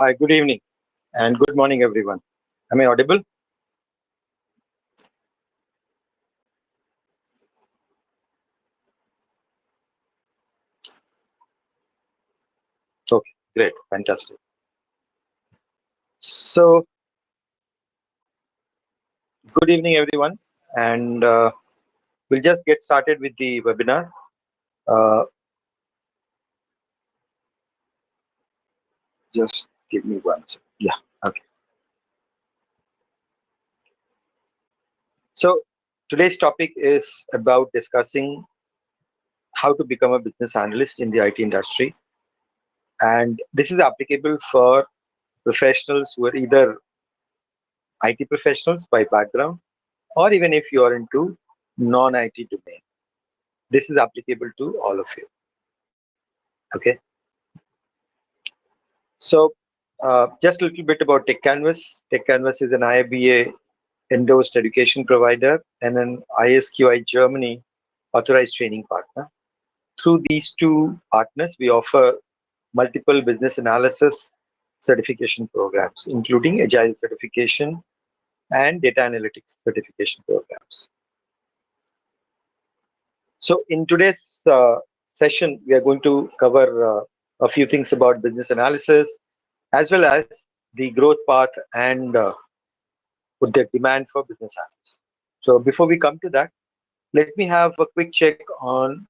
Hi, good evening and good morning, everyone. Am I audible? Okay, great, fantastic. So, good evening, everyone, and we'll just get started with the webinar. Uh, just give me one second. Yeah, okay. So, today's topic is about discussing how to become a business analyst in the IT industry, and this is applicable for professionals who are either IT professionals by background, or even if you are into non-IT domain. This is applicable to all of you. Okay. So, just a little bit about Tech Canvas. Tech Canvas is an IIBA endorsed education provider and an ISQI Germany authorized training partner. Through these two partners, we offer multiple business analysis certification programs, including Agile certification and data analytics certification programs. So, in today's session, we are going to cover a few things about business analysis, as well as the growth path and with the demand for business analysts. So before we come to that, let me have a quick check on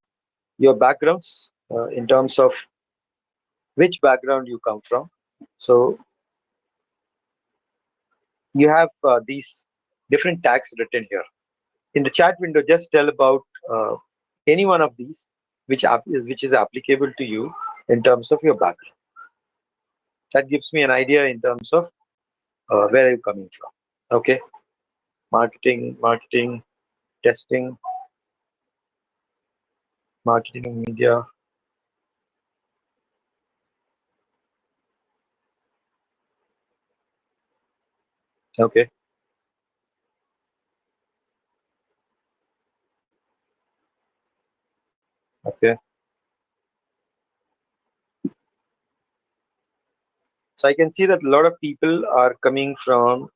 your backgrounds in terms of which background you come from. So you have these different tags written here. In the chat window, just tell about any one of these which is applicable to you in terms of your background. That gives me an idea in terms of where are you coming from. Okay, marketing, testing, marketing and media. Okay, okay. So I can see that a lot of people are coming from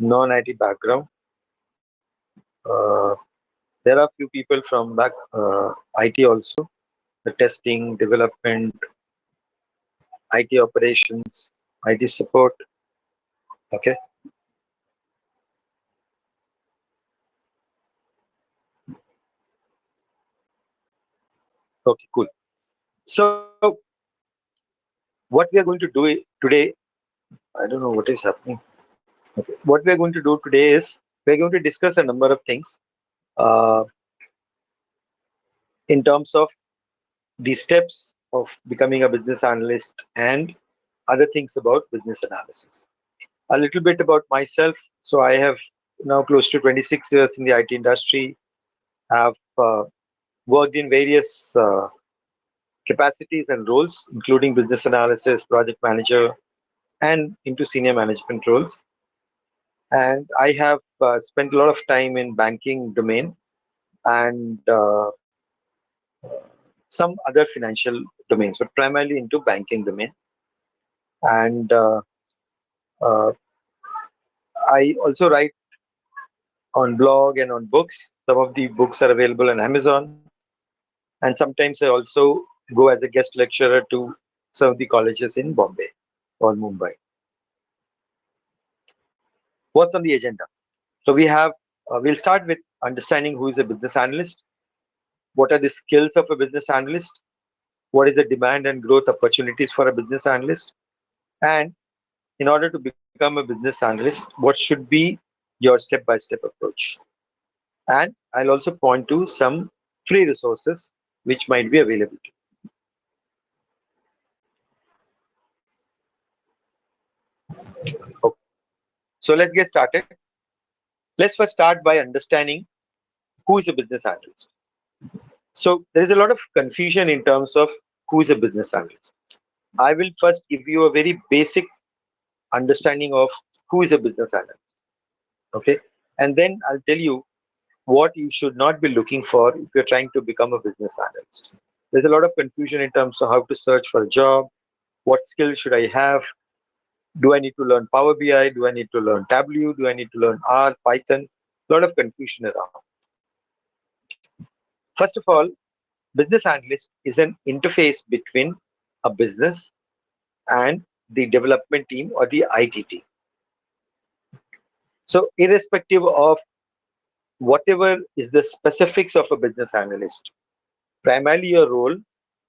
non-IT background. Uh, there are few people from back IT also, the testing, development, IT operations, IT support. Okay, okay, cool. So what we are going to do today, I don't know what is happening. Okay, what we are going to do today is we are going to discuss a number of things uh, in terms of the steps of becoming a business analyst and other things about business analysis. A little bit about myself. So I have now close to 26 years in the IT industry. I've worked in various capacities and roles, including business analysis, project manager, and into senior management roles. And I have spent a lot of time in banking domain and some other financial domains, but primarily into banking domain. And uh, I also write on blog and on books. Some of the books are available on Amazon. And sometimes I also go as a guest lecturer to some of the colleges in Bombay or Mumbai. What's on the agenda? So we'll start with understanding who is a business analyst, what are the skills of a business analyst, what is the demand and growth opportunities for a business analyst, and in order to become a business analyst, what should be your step-by-step approach. And I'll also point to some free resources which might be available to you. Okay. So let's get started. Let's first start by understanding who is a business analyst. So there is a lot of confusion in terms of who is a business analyst. I will first give you a very basic understanding of who is a business analyst. Okay. And then I'll tell you what you should not be looking for if you're trying to become a business analyst. There's a lot of confusion in terms of how to search for a job, what skills should I have, Do I need to learn Power BI? Do I need to learn Tableau? Do I need to learn R, Python? A lot of confusion around. First of all, business analyst is an interface between a business and the development team or the IT team. So, irrespective of whatever is the specifics of a business analyst, primarily your role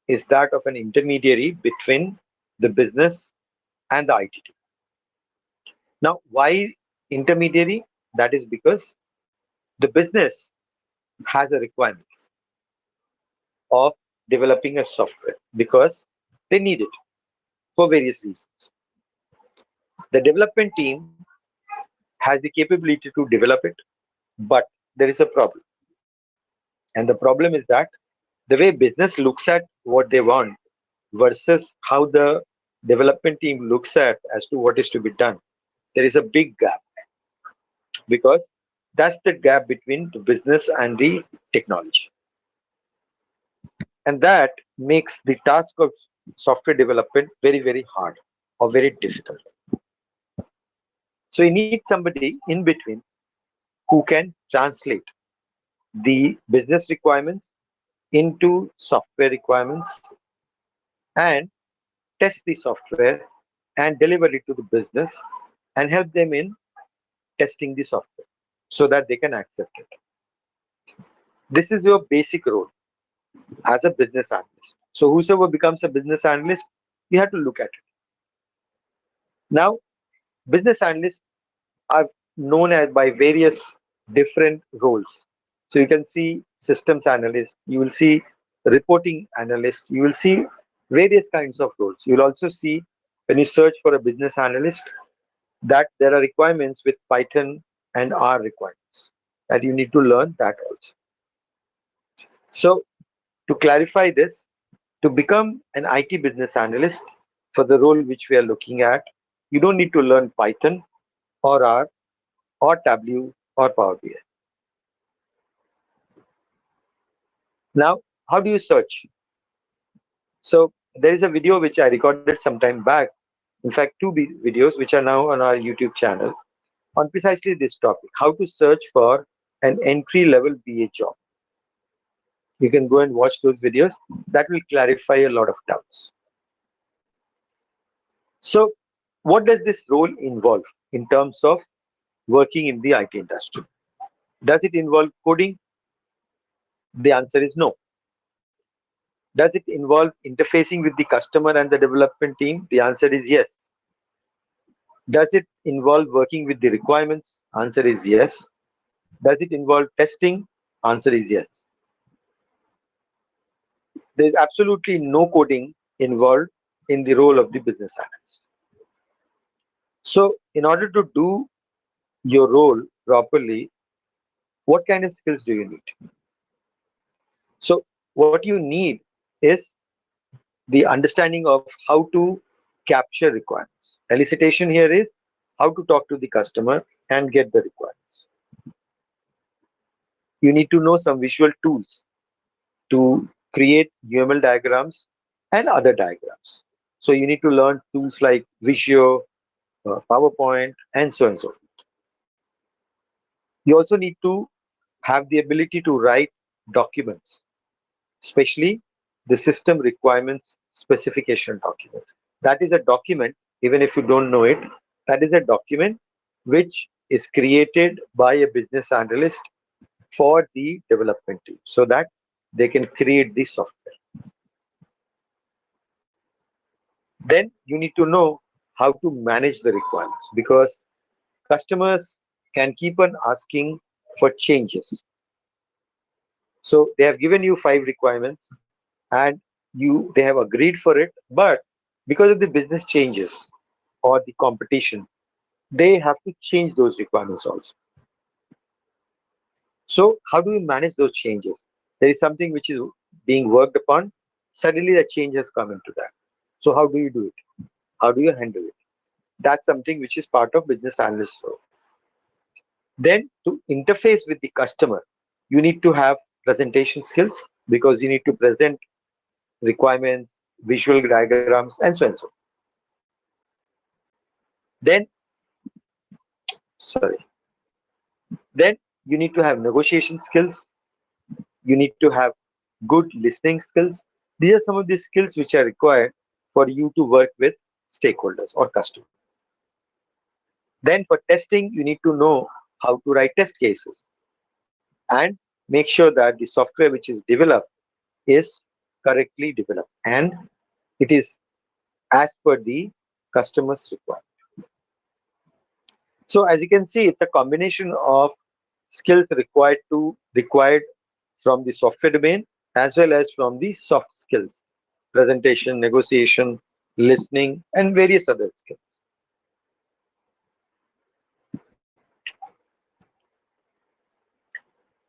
is that of an intermediary between the business and the IT team. Now, why intermediary? That is because the business has a requirement of developing a software because they need it for various reasons. The development team has the capability to develop it, but there is a problem. And the problem is that the way business looks at what they want versus how the development team looks at as to what is to be done, there is a big gap because that's the gap between the business and the technology. And that makes the task of software development very, very hard or very difficult. So you need somebody in between who can translate the business requirements into software requirements and test the software and deliver it to the business and help them in testing the software so that they can accept it. This is your basic role as a business analyst. So whosoever becomes a business analyst, you have to look at it. Now, business analysts are known as by various different roles. So you can see systems analyst, you will see reporting analyst, you will see various kinds of roles. You will also see when you search for a business analyst that there are requirements with Python and R requirements that you need to learn that also. So to clarify this, to become an IT business analyst for the role which we are looking at, you don't need to learn Python or R or Tableau or Power BI. Now, how do you search? So there is a video which I recorded some time back. In fact, videos which are now on our YouTube channel on precisely this topic: how to search for an entry-level BA job. You can go and watch those videos. That will clarify a lot of doubts. So, what does this role involve in terms of working in the IT industry? Does it involve coding? The answer is no. Does it involve interfacing with the customer and the development team? The answer is yes. Does it involve working with the requirements? Answer is yes. Does it involve testing? Answer is yes. There is absolutely no coding involved in the role of the business analyst. So, in order to do your role properly, what kind of skills do you need? So, what you need is the understanding of how to capture requirements. Elicitation here is how to talk to the customer and get the requirements. You need to know some visual tools to create UML diagrams and other diagrams. So you need to learn tools like Visio, PowerPoint, and so and so. You also need to have the ability to write documents, especially the system requirements specification document. That is a document, even if you don't know it, that is a document which is created by a business analyst for the development team so that they can create the software. Then you need to know how to manage the requirements because customers can keep on asking for changes. So they have given you 5 requirements and they have agreed for it, but because of the business changes or the competition, they have to change those requirements also. So how do you manage those changes? There is something which is being worked upon. Suddenly a change has come into that. So how do you do it? How do you handle it? That's something which is part of business analyst role. Then to interface with the customer, you need to have presentation skills because you need to present requirements, visual diagrams, and so and so. Then, sorry, then you need to have negotiation skills. You need to have good listening skills. These are some of the skills which are required for you to work with stakeholders or customers. Then for testing, you need to know how to write test cases and make sure that the software which is developed is correctly developed and it is as per the customer's requirement. So as you can see, it's a combination of skills required from the software domain as well as from the soft skills, presentation, negotiation, listening, and various other skills.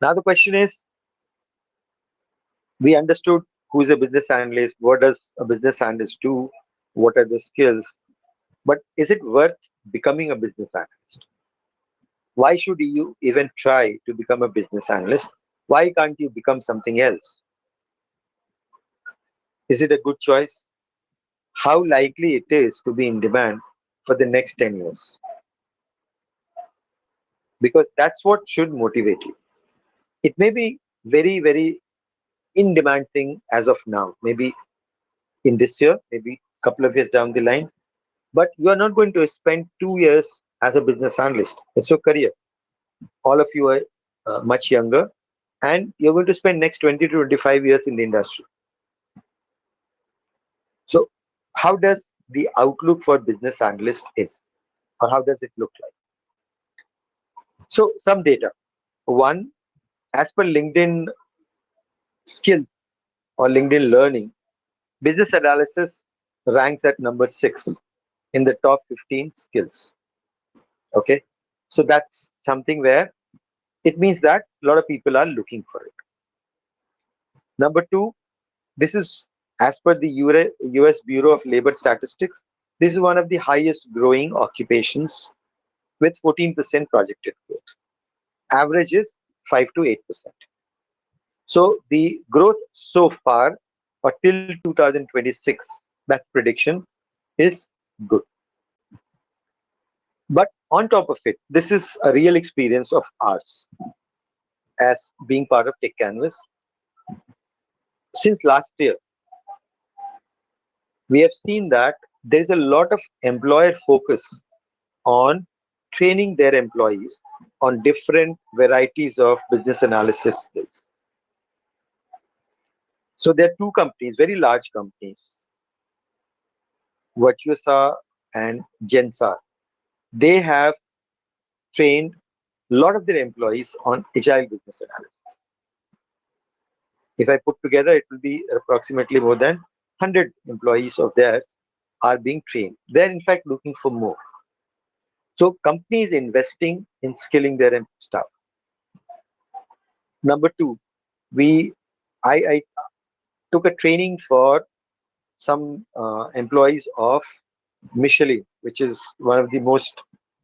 Now the question is, we understood who is a business analyst, what does a business analyst do, what are the skills, but is it worth becoming a business analyst? Why should you even try to become a business analyst? Why can't you become something else? Is it a good choice? How likely it is to be in demand for the next 10 years? Because that's what should motivate you. It may be very, very in demand thing as of now, maybe in this year, maybe a couple of years down the line, but you are not going to spend 2 years as a business analyst. It's your career. All of you are much younger, and you're going to spend next 20 to 25 years in the industry. So, how does the outlook for business analyst is, or how does it look like? So, some data. One, as per LinkedIn skills or LinkedIn learning, business analysis ranks at number 6 in the top 15 skills. Okay, so that's something where it means that a lot of people are looking for it. Number two, this is as per the US Bureau of Labor Statistics. This is one of the highest growing occupations with 14% projected growth. Average is 5 to 8%. So the growth so far or till 2026, that's prediction, is good. But on top of it, this is a real experience of ours as being part of Tech Canvas. Since last year, we have seen that there is a lot of employer focus on training their employees on different varieties of business analysis skills. So there are two companies, very large companies, Virtuosa and Gensar. They have trained a lot of their employees on agile business analysis. If I put together, it will be approximately more than 100 employees of theirs are being trained. They're in fact looking for more. So companies investing in skilling their staff. Number two, we I took a training for some employees of Michelin, which is one of the most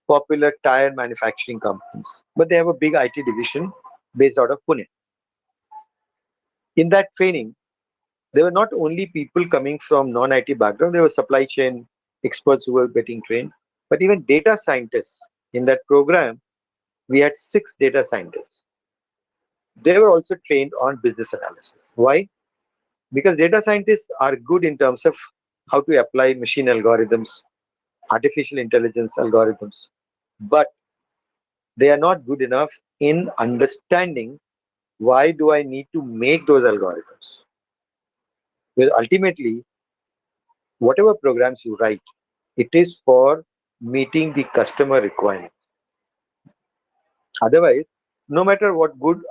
popular tire manufacturing companies. But they have a big IT division based out of Pune. In that training, there were not only people coming from non-IT background, there were supply chain experts who were getting trained, but even data scientists. In that program, we had 6 data scientists. They were also trained on business analysis. Why? Because data scientists are good in terms of how to apply machine algorithms, artificial intelligence algorithms, but they are not good enough in understanding why do I need to make those algorithms. Because ultimately, whatever programs you write, it is for meeting the customer requirement. Otherwise, no matter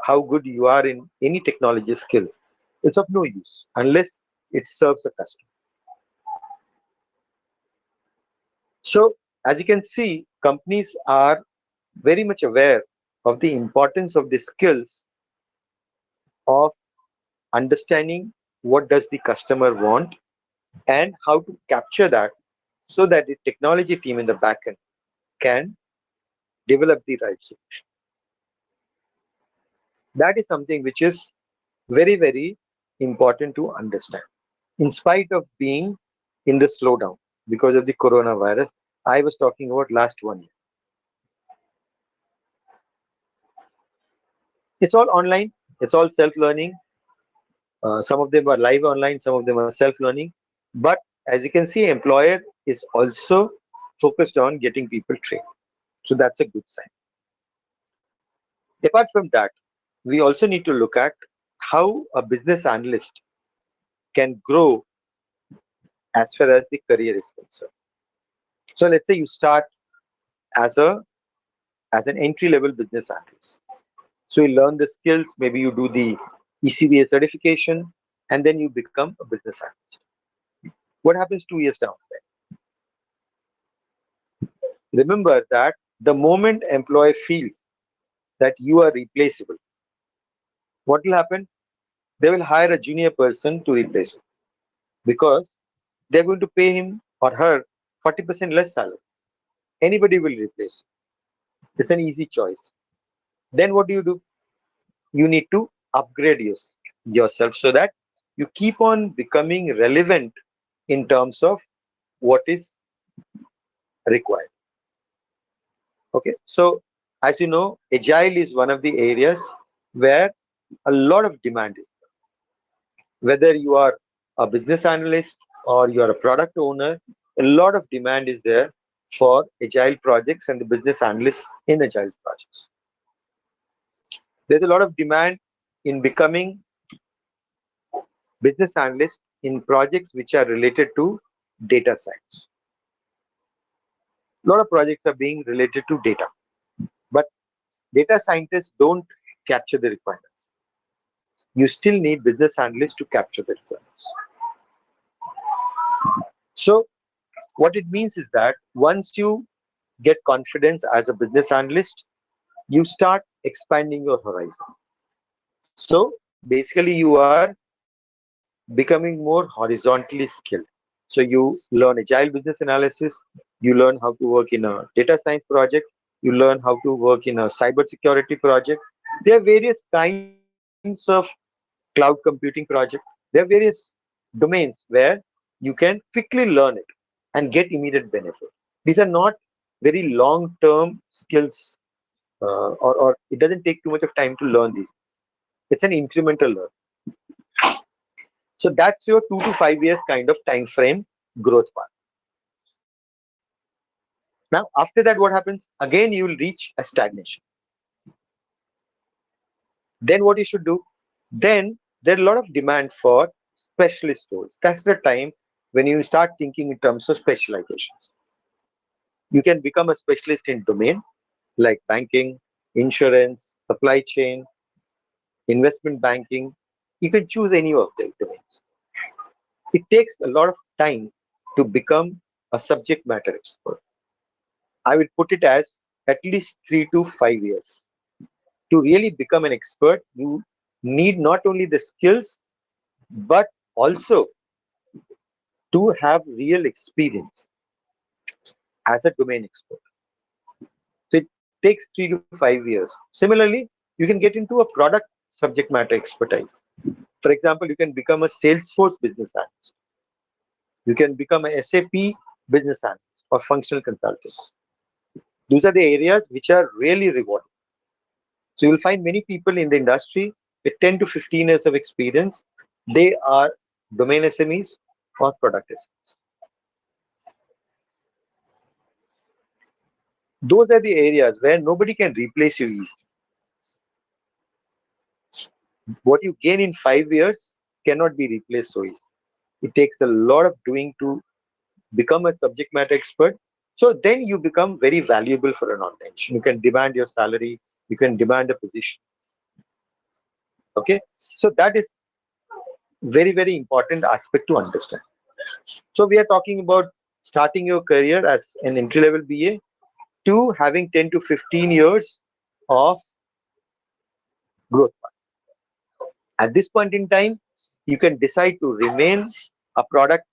how good you are in any technology skills, it's of no use unless it serves a customer. So, as you can see, companies are very much aware of the importance of the skills of understanding what does the customer want and how to capture that so that the technology team in the backend can develop the right solution. That is something which is very, very important to understand. In spite of being in the slowdown because of the coronavirus, I was talking about last 1 year. It's all online. It's all self-learning. Some of them are live online. Some of them are self-learning. But as you can see, employer is also focused on getting people trained. So that's a good sign. Apart from that, we also need to look at how a business analyst can grow as far as the career is concerned. So let's say you start as a as an entry level business analyst. So you learn the skills, maybe you do the ECBA certification, and then you become a business analyst. What happens 2 years down there? Remember that the moment employer feels that you are replaceable, what will happen? They will hire a junior person to replace him because they're going to pay him or her 40% less salary. Anybody will replace. It's an easy choice. Then what do? You need to upgrade yourself so that you keep on becoming relevant in terms of what is required. Okay, so as you know, agile is one of the areas where a lot of demand is. Whether you are a business analyst or you are a product owner, a lot of demand is there for agile projects and the business analysts in agile projects. There's a lot of demand in becoming business analyst in projects which are related to data science. A lot of projects are being related to data, but data scientists don't capture the requirements. You still need business analysts to capture the requirements. So what it means is that once you get confidence as a business analyst, you start expanding your horizon. So basically you are becoming more horizontally skilled. So you learn agile business analysis, you learn how to work in a data science project, you learn how to work in a cyber security project. There are various kinds of cloud computing project. There are various domains where you can quickly learn it and get immediate benefit. These are not very long term skills, or it doesn't take too much of time to learn these. It's an incremental learn. So that's your 2 to 5 years kind of time frame growth path. Now, after that, what happens? Again, you will reach a stagnation. Then what you should do? Then there's a lot of demand for specialist roles. That's the time when you start thinking in terms of specializations. You can become a specialist in domain like banking, insurance, supply chain, investment banking. You can choose any of the domains. It takes a lot of time to become a subject matter expert. I will put it as at least 3 to 5 years. To really become an expert, you need not only the skills, but also to have real experience as a domain expert. So it takes 3 to 5 years. Similarly, you can get into a product subject matter expertise. For example, you can become a Salesforce business analyst. You can become a SAP business analyst or functional consultant. Those are the areas which are really rewarding. So you'll find many people in the industry with 10 to 15 years of experience. They are domain SMEs or product SMEs. Those are the areas where nobody can replace you easily. What you gain in 5 years cannot be replaced so easily. It takes a lot of doing to become a subject matter expert. So then you become very valuable for an organization. You can demand your salary, you can demand a position. Okay, so that is very, very important aspect to understand. So we are talking about starting your career as an entry level BA to having 10 to 15 years of growth. At this point in time, you can decide to remain a product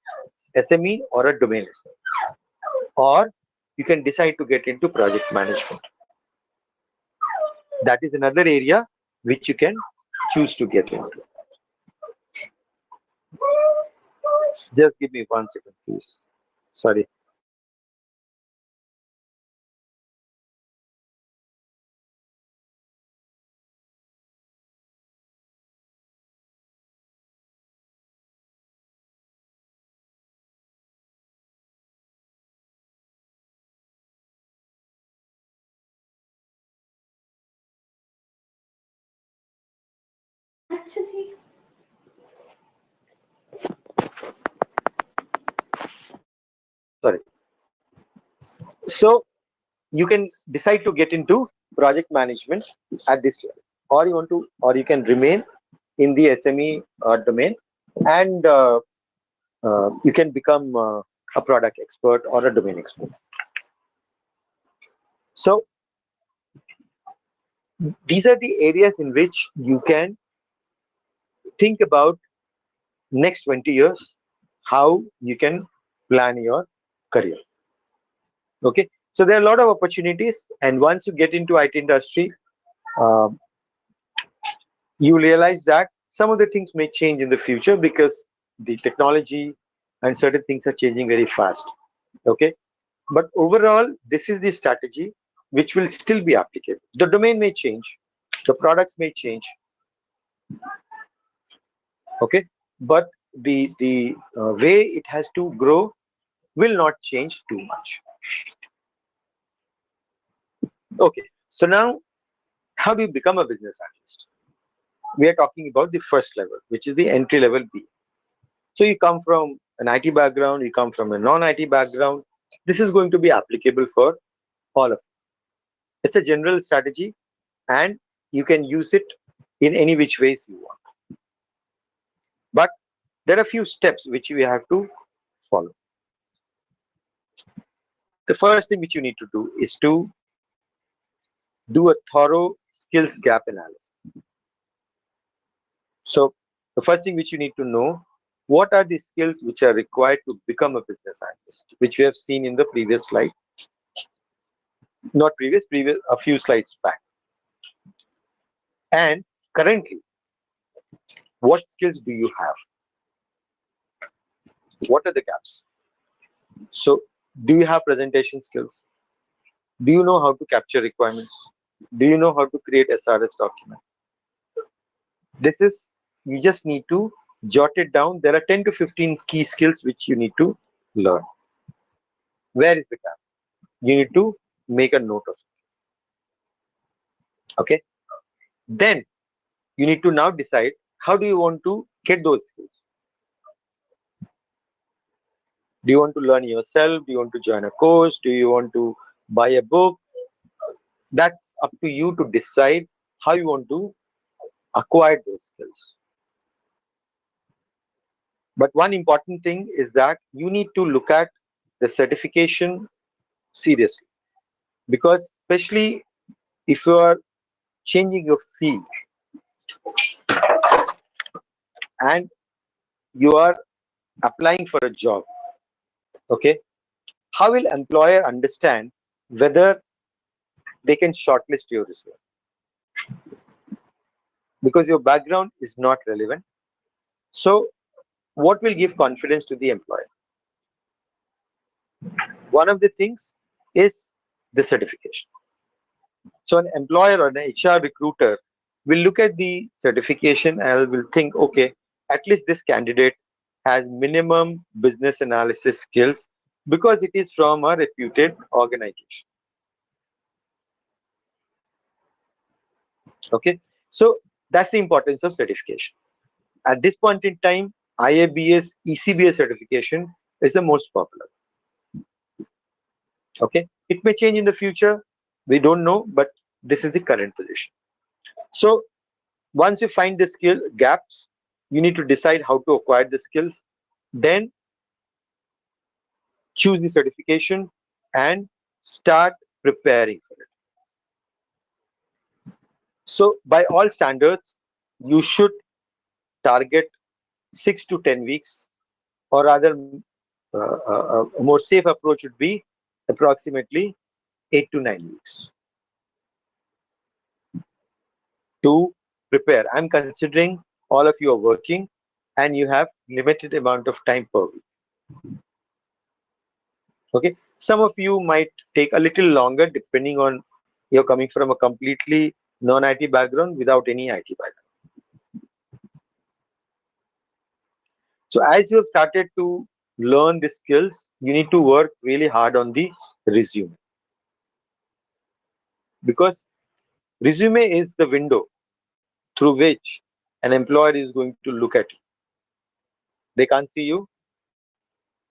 SME or a domain SME, or you can decide to get into project management. That is another area which you can choose to get into. Just give me 1 second, please. Sorry. Actually, Sorry. So you can decide to get into project management at this level, or you can remain in the SME domain, and you can become a product expert or a domain expert. So these are the areas in which you can think about next 20 years, how you can plan your career. Okay, so there are a lot of opportunities, and once you get into IT industry, um, you realize that some of the things may change in the future because the technology and certain things are changing very fast. Okay, but overall this is the strategy which will still be applicable. The domain may change, the products may change, okay, but the way it has to grow will not change too much. Okay, so now how do you become a business analyst? We are talking about the first level, which is the entry level B. So you come from an IT background, you come from a non-IT background. This is going to be applicable for all of you. It's a general strategy, and you can use it in any which ways you want. But there are a few steps which we have to follow. The first thing which you need to do is to do a thorough skills gap analysis. So the first thing which you need to know, what are the skills which are required to become a business analyst, which we have seen in the previous slide, not previous, a few slides back. And currently, what skills do you have? What are the gaps? So, do you have presentation skills? Do you know how to capture requirements? Do you know how to create SRS document? This is, you just need to jot it down. There are 10 to 15 key skills which you need to learn. Where is the gap? You need to make a note of it. Okay. Then you need to now decide how do you want to get those skills. Do you want to learn yourself? Do you want to join a course? Do you want to buy a book? That's up to you to decide how you want to acquire those skills. But one important thing is that you need to look at the certification seriously, because especially if you are changing your field and you are applying for a job, okay, how will employer understand whether they can shortlist your resume? Because your background is not relevant. So what will give confidence to the employer? One of the things is the certification. So an employer or an HR recruiter will look at the certification and will think, okay, at least this candidate has minimum business analysis skills because it is from a reputed organization. Okay, so that's the importance of certification. At this point in time, IABS, ECBS certification is the most popular. Okay, it may change in the future, we don't know, but this is the current position. So once you find the skill gaps, you need to decide how to acquire the skills, then choose the certification and start preparing for it. So by all standards, you should target 6 to 10 weeks, or rather a more safe approach would be approximately 8 to 9 weeks to prepare. I'm considering all of you are working and you have limited amount of time per week. Okay, some of you might take a little longer depending on you're coming from a completely non-IT background without any IT background. So as you have started to learn the skills, you need to work really hard on the resume, because resume is the window through which an employer is going to look at you. They can't see you,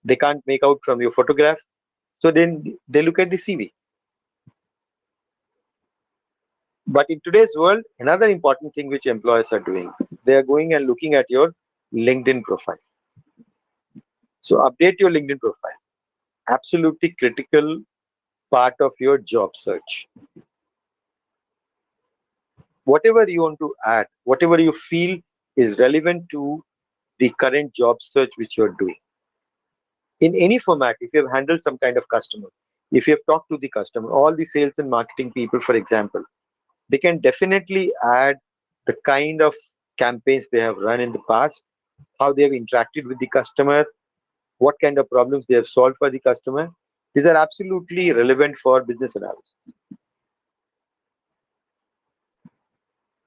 they can't make out from your photograph, so then they look at the CV. But in today's world, another important thing which employers are doing, they are going and looking at your LinkedIn profile. So update your LinkedIn profile. Absolutely critical part of your job search. Whatever you want to add, whatever you feel is relevant to the current job search which you're doing. In any format, if you have handled some kind of customers, if you have talked to the customer, all the sales and marketing people, for example, they can definitely add the kind of campaigns they have run in the past, how they have interacted with the customer, what kind of problems they have solved for the customer. These are absolutely relevant for business analysis.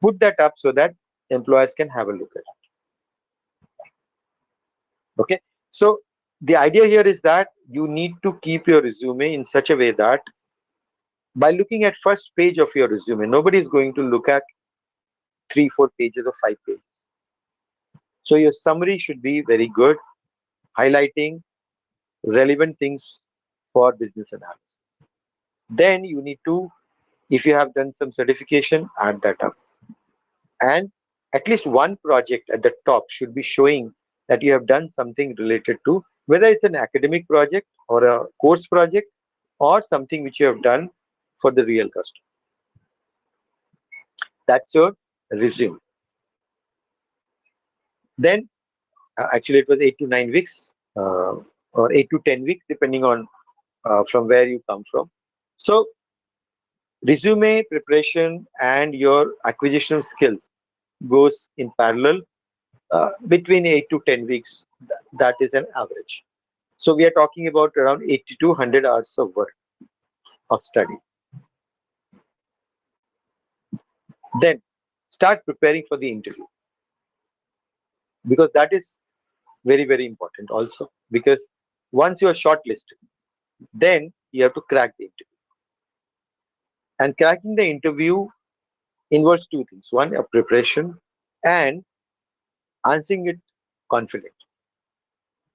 Put that up so that employers can have a look at it. Okay. So the idea here is that you need to keep your resume in such a way that by looking at first page of your resume, nobody is going to look at 3, 4 pages or 5 pages. So your summary should be very good, highlighting relevant things for business analysis. Then you need to, if you have done some certification, add that up. And at least one project at the top should be showing that you have done something related to whether it's an academic project or a course project or something which you have done for the real customer. That's your resume. Then actually it was 8 to 9 weeks or 8 to 10 weeks depending on from where you come from. So resume preparation and your acquisition skills goes in parallel between 8 to 10 weeks. That is an average. So we are talking about around 80 to 100 hours of work of study. Then start preparing for the interview because that is very important also because once you are shortlisted, then you have to crack the interview. And cracking the interview involves two things. One, a preparation and answering it confident.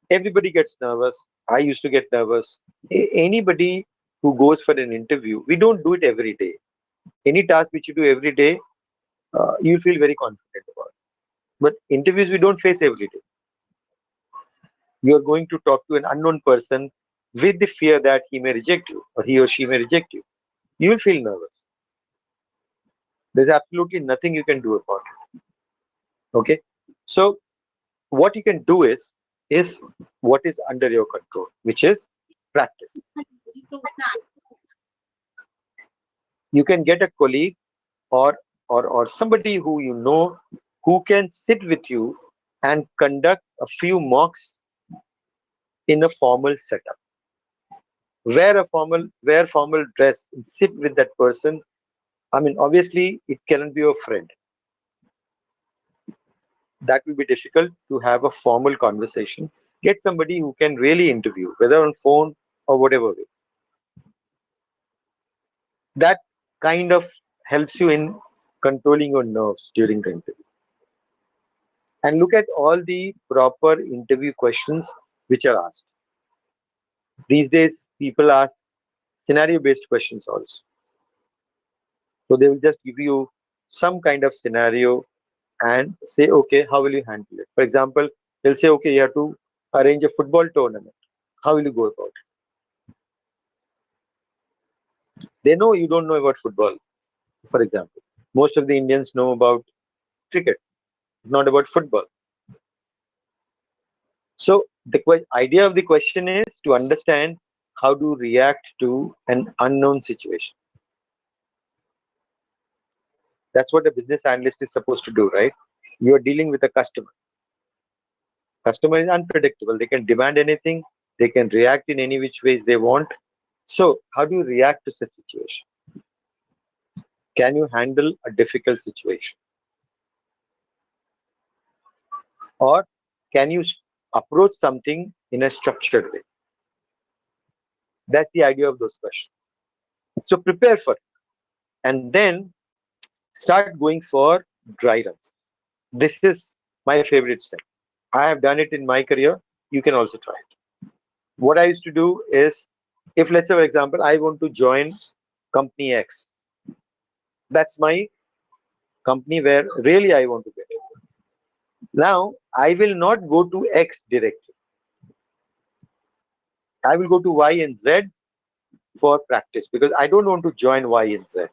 Everybody gets nervous. I used to get nervous. Anybody who goes for an interview, we don't do it every day. Any task which you do every day, you feel very confident about it. But interviews we don't face every day. You are going to talk to an unknown person with the fear that he may reject you or he or she may reject you. You will feel nervous. There's absolutely nothing you can do about it. Okay. So what you can do is what is under your control, which is practice. You can get a colleague or somebody who you know who can sit with you and conduct a few mocks in a formal setup. Wear formal dress and sit with that person. I mean, obviously, it cannot be your friend. That will be difficult to have a formal conversation. Get somebody who can really interview, whether on phone or whatever way. That kind of helps you in controlling your nerves during the interview. And look at all the proper interview questions which are asked. These days, people ask scenario based questions also. So they will just give you some kind of scenario and say, okay, how will you handle it? For example, they'll say, okay, you have to arrange a football tournament. How will you go about it? They know you don't know about football, for example. Most of the Indians know about cricket, not about football. So the idea of the question is to understand how to react to an unknown situation. That's what a business analyst is supposed to do, right? You are dealing with a customer. Customer is unpredictable. They can demand anything. They can react in any which ways they want. So how do you react to such situation? Can you handle a difficult situation? Or can you approach something in a structured way? That's the idea of those questions. So prepare for it. And then start going for dry runs. This is my favorite step. I have done it in my career. You can also try it. What I used to do is, if let's say, for example, I want to join company X, that's my company where really I want to get. Now, I will not go to X directly. I will go to Y and Z for practice because I don't want to join Y and Z,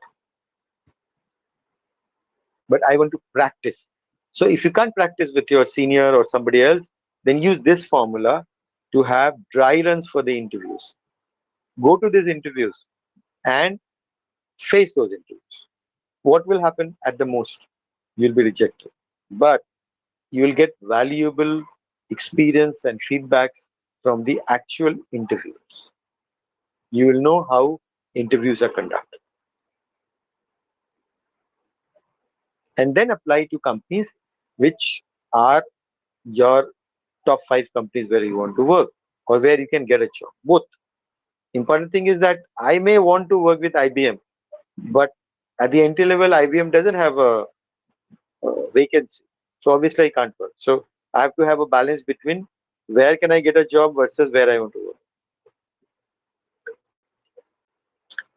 but I want to practice. So if you can't practice with your senior or somebody else, then use this formula to have dry runs for the interviews. Go to these interviews and face those interviews. What will happen at the most? You'll be rejected. But you will get valuable experience and feedbacks from the actual interviews. You will know how interviews are conducted and then apply to companies which are your top five companies where you want to work or where you can get a job. Both. Important thing is that I may want to work with IBM, but at the entry level, IBM doesn't have a vacancy. So obviously, I can't work. So I have to have a balance between where can I get a job versus where I want to work.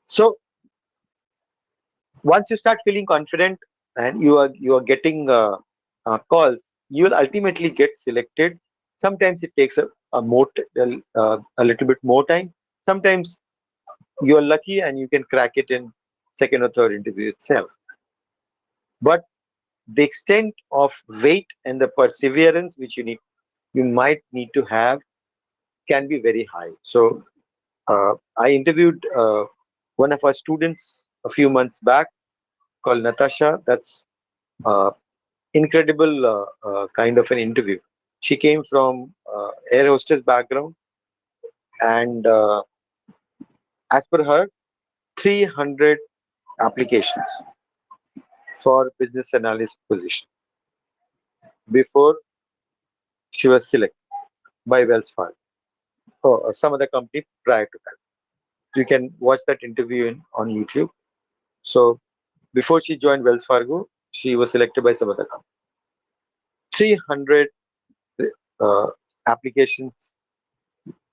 So once you start feeling confident and you are getting calls, you will ultimately get selected. Sometimes it takes a little bit more time. Sometimes you are lucky and you can crack it in second or third interview itself. But the extent of weight and the perseverance which you might need to have can be very high. So I interviewed one of our students a few months back called Natasha. That's incredible kind of an interview. She came from air hostess background, and as per her, 300 applications for business analyst position before she was selected by Wells Fargo or some other company prior to that. You can watch that interview on YouTube. So before she joined Wells Fargo, she was selected by some other company. 300 uh, applications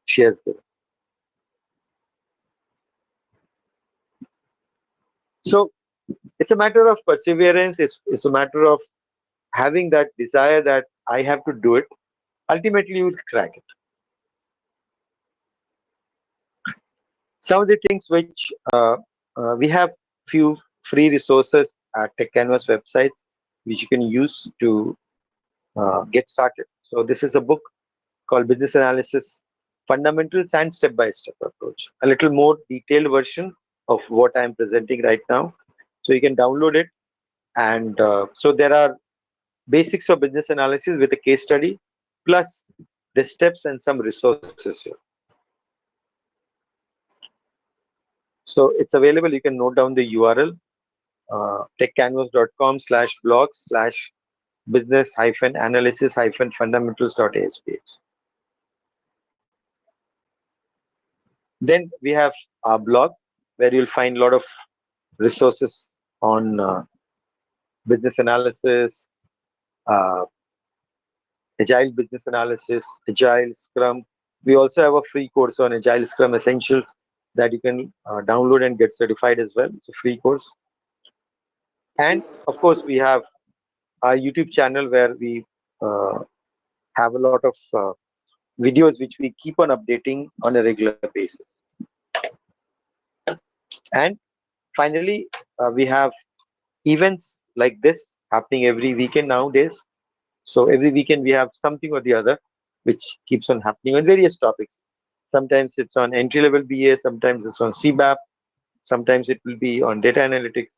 she has given. So it's a matter of perseverance. It's a matter of having that desire that I have to do it. Ultimately, you will crack it. Some of the things which we have few free resources at Tech Canvas websites which you can use to get started. So this is a book called Business Analysis Fundamentals and Step-by-Step Approach. A little more detailed version of what I'm presenting right now. So you can download it. And so there are basics of business analysis with a case study, plus the steps and some resources here. So it's available. You can note down the URL, techcanvas.com/blogs/business-analysis-fundamentals.aspx. Then we have our blog where you'll find a lot of resources on business analysis, uh, agile business analysis, agile scrum. We also have a free course on agile scrum essentials that you can download and get certified as well. It's a free course. And of course, we have our YouTube channel where we uh, have a lot of videos which we keep on updating on a regular basis. And finally, we have events like this happening every weekend nowadays. So every weekend we have something or the other which keeps on happening on various topics. Sometimes it's on entry level BA, sometimes it's on CBAP, sometimes it will be on data analytics.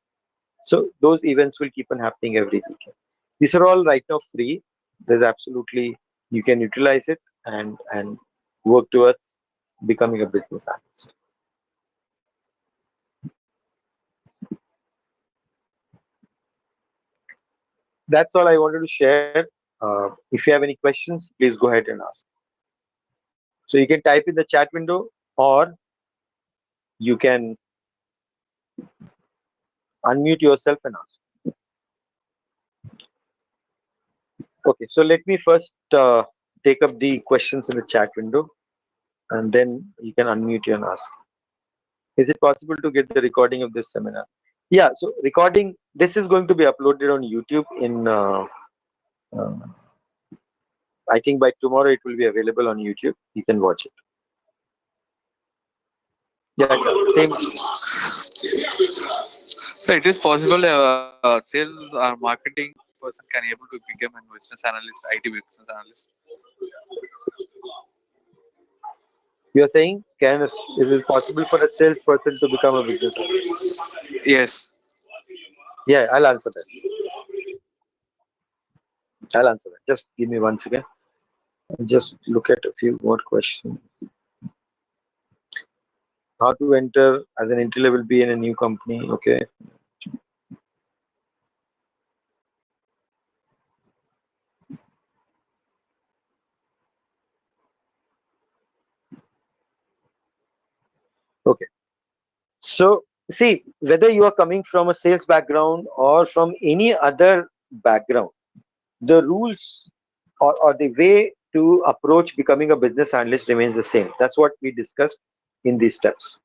So those events will keep on happening every weekend. These are all right now free. There's absolutely you can utilize it and work towards becoming a business analyst. That's all I wanted to share. If you have any questions, please go ahead and ask. So you can type in the chat window or you can unmute yourself and ask. Okay, so let me first take up the questions in the chat window, and then you can unmute you and ask. Is it possible to get the recording of this seminar? Yeah, so recording, this is going to be uploaded on YouTube in, uh, I think by tomorrow it will be available on YouTube. You can watch it. Yeah, same. So it is possible sales or marketing person can able to become a business analyst, IT business analyst. You're saying, is it possible for a salesperson to become a business analyst? Yes. Yeah, I'll answer that. I'll answer that. Just give me 1 second. Just look at a few more questions. How to enter as an entry level B in a new company? Okay. Okay. So, see, whether you are coming from a sales background or from any other background, the rules or the way to approach becoming a business analyst remains the same. That's what we discussed in these steps.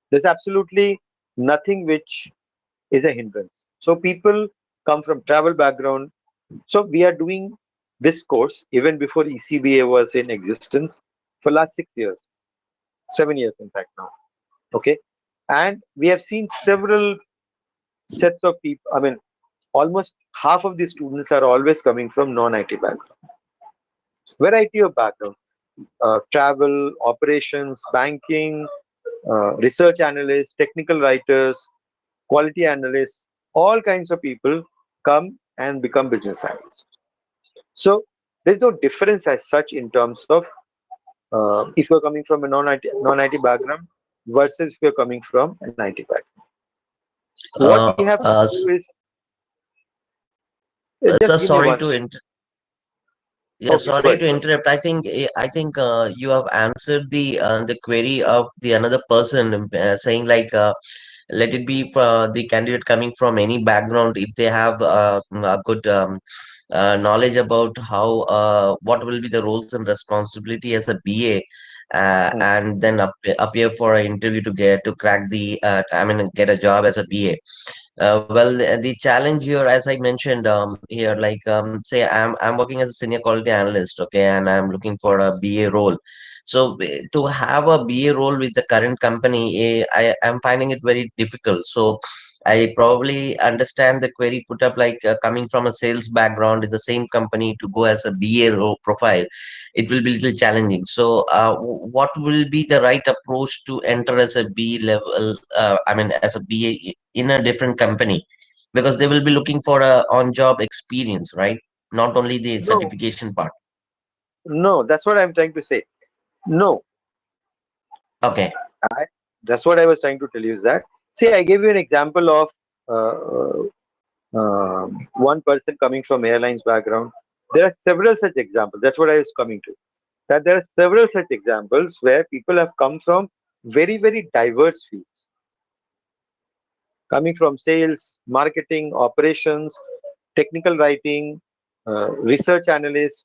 There's absolutely nothing which is a hindrance. So people come from travel background. So we are doing this course even before ECBA was in existence for last 6 years, 7 years in fact now. Okay, and we have seen several sets of people. I mean, almost half of the students are always coming from non-IT background, variety of background, travel, operations, banking, research analysts, technical writers, quality analysts, all kinds of people come and become business analysts. So there's no difference as such in terms of if you're coming from a non-IT background versus if you're coming from an IT background. What Uh, we have to uh, do s- is so just give me sorry one. to Yeah, Okay, go sorry ahead. to interrupt. I think you have answered the query of the another person saying like let it be for the candidate coming from any background if they have a good knowledge about how what will be the roles and responsibility as a BA, Hmm. and then appear for an interview to get to crack the I mean get a job as a BA. Well, the challenge here, as I mentioned here, like say I'm working as a senior quality analyst, okay, and I'm looking for a BA role. So to have a BA role with the current company, I am finding it very difficult. So I probably understand the query put up like coming from a sales background in the same company to go as a BA role profile, it will be a little challenging. So what will be the right approach to enter as a B level? I mean, as a BA in a different company, because they will be looking for a on-job experience, right? Not only the No, certification part. no, that's what I'm trying to say. No, Okay, I, that's what I was trying to tell you is that. See, I gave you an example of one person coming from airlines background. There are several such examples. That's what I was coming to. That there are several such examples where people have come from very, very diverse fields, coming from sales, marketing, operations, technical writing, research analyst,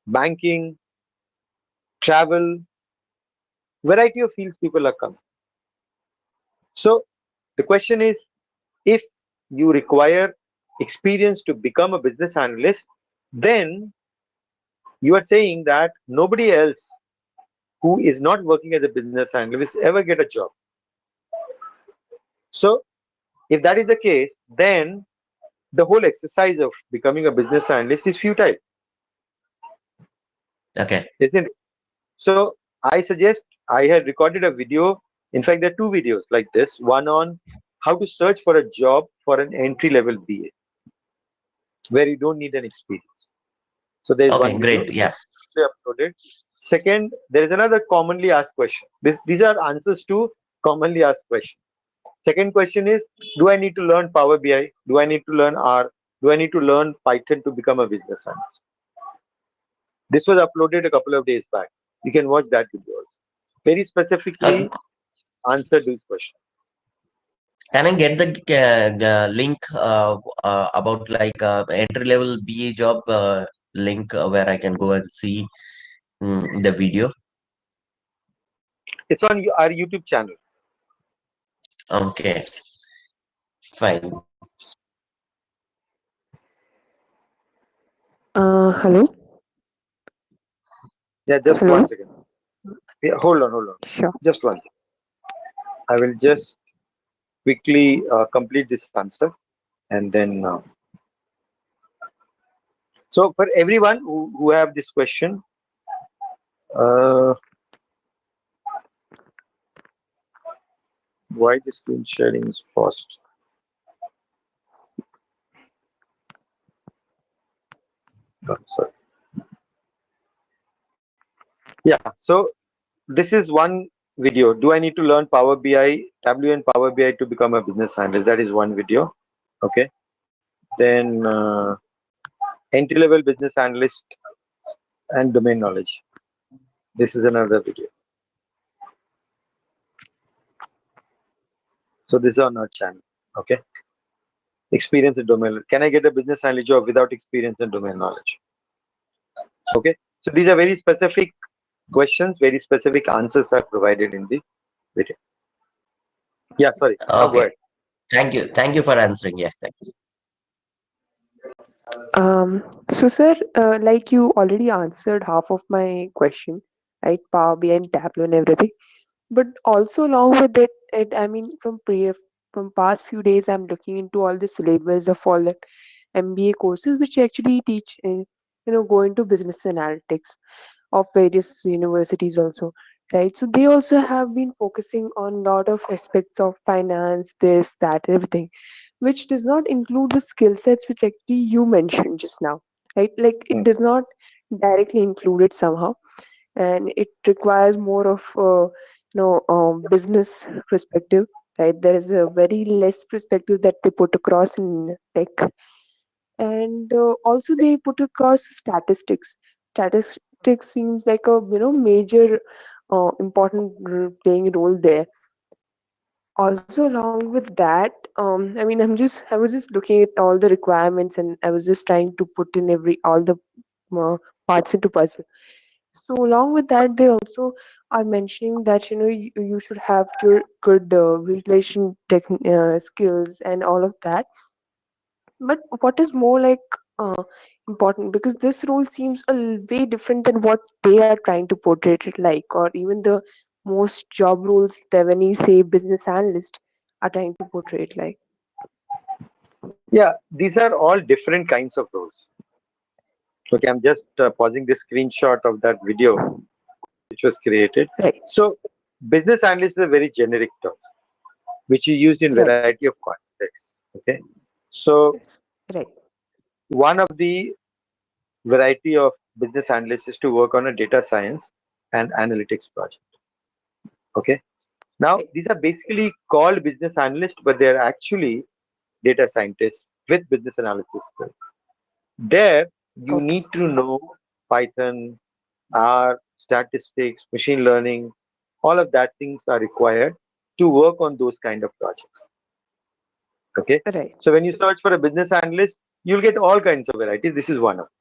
banking, travel, variety of fields people are coming. So the question is, if you require experience to become a business analyst, then you are saying that nobody else who is not working as a business analyst ever get a job. So if that is the case, then the whole exercise of becoming a business analyst is futile, okay, isn't it? So I suggest, I had recorded a video. In fact, there are two videos like this. One on how to search for a job for an entry level BA, where you don't need an experience. So there is one okay, video great. which Yeah, I uploaded. Second, there is another commonly asked question. These are answers to commonly asked questions. Second question is, do I need to learn Power BI? Do I need to learn R? Do I need to learn Python to become a business analyst? This was uploaded a couple of days back. You can watch that video also. Very uh, specifically answer these questions. Can I get the link about like entry level BA job link where I can go and see the video? It's on our YouTube channel. Okay, fine. Hello? Yeah, just Hello? one second. Yeah, hold on. Sure. Just one. I will just quickly complete this answer, and then. So for everyone who have this question, uh, why the screen sharing is paused? Oh, sorry. Yeah. So this is one video. Do I need to learn Power BI, Tableau, and Power BI to become a business analyst? That is one video. Okay. Then entry level business analyst and domain knowledge. This is another video. So this is on our channel. Okay. Experience in domain. Can I get a business analyst job without experience in domain knowledge? Okay. So these are very specific questions, very specific answers are provided in the video. Yeah, sorry. Now go Okay, ahead. thank you for answering. Yeah, thanks. So sir, like you already answered half of my question, right? Power BI and Tableau and everything. But also along with I mean, from past few days, I'm looking into all the syllabus of all the MBA courses, which actually teach, go into business analytics of various universities also, right? So they also have been focusing on a lot of aspects of finance, this, that, everything, which does not include the skill sets which actually you mentioned just now, right? Like it Hmm. does not directly include it somehow, and it requires more of business perspective, right? There is a very less perspective that they put across in tech, and also they put across statistics. Statistics seems like a major important playing role there. Also along with that, I mean, I was just looking at all the requirements, and I was just trying to put in every all the uh, parts into puzzle. So along with that, they also are mentioning that you should have good relation skills and all of that. But what is more like important, because this role seems way different than what they are trying to portray it like, or even the most job roles that when you say business analyst are trying to portray it like. Yeah, these are all different kinds of roles. Okay, I'm just pausing the screenshot of that video which was created. Right, So, business analyst is a very generic term which is used in right, variety of contexts. Okay, so right. one of the variety of business analysts is to work on a data science and analytics project. Okay, now Right. these are basically called business analysts, but they are actually data scientists with business analysis skills. There, you Okay. need to know Python, R, statistics, machine learning, all of that things are required to work on those kind of projects. Okay. Right. So when you search for a business analyst, you'll get all kinds of varieties. This is one of them.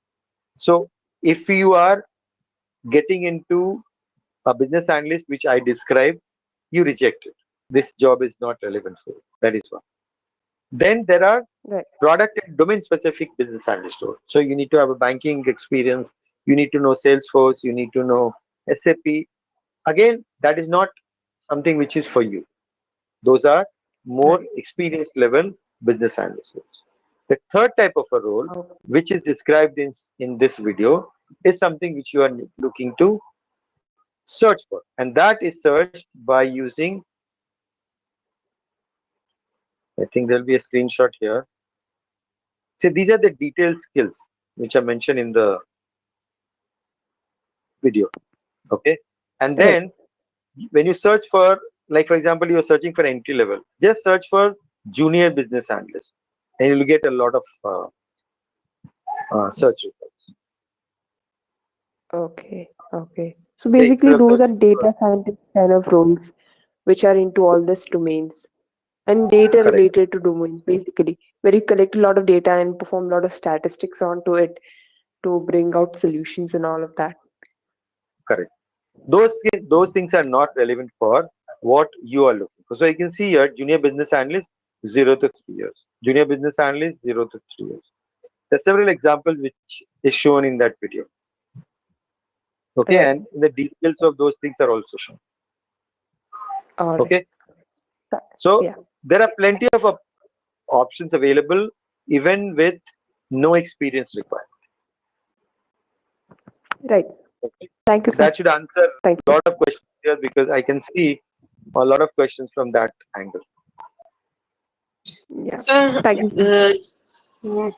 So if you are getting into a business analyst, which I described, you reject it. This job is not relevant for you. That is one. Then there are Right. product and domain specific business analyst role. So you need to have a banking experience. You need to know Salesforce. You need to know SAP. Again, that is not something which is for you. Those are more Right. experienced level business analysts. The third type of a role, Okay. which is described in this video, is something which you are looking to search for. And that is searched by using, I think there'll be a screenshot here. See, these are the detailed skills which are mentioned in the video. Okay. And Right. then when you search for, like for example, you're searching for entry level, just search for junior business analyst and you'll get a lot of search results. Okay. Okay. So Okay, basically, instead of those are searching for, data scientist kind of roles which are into all these domains. and data Correct. related to domains, basically, where you collect a lot of data and perform a lot of statistics onto it to bring out solutions and all of that. Correct. Those things are not relevant for what you are looking for. So you can see here, junior business analyst, 0 to 3 years. Junior business analyst, 0 to 3 years. There are several examples which is shown in that video. Okay, Right. and the details of those things are also shown. All right. Okay, so Yeah. there are plenty of options available even with no experience required. Right. Okay, Thank you, sir. that should answer Thank a you. lot of questions here because I can see a lot of questions from that angle. Yeah. Sir, Thank you, sir. uh,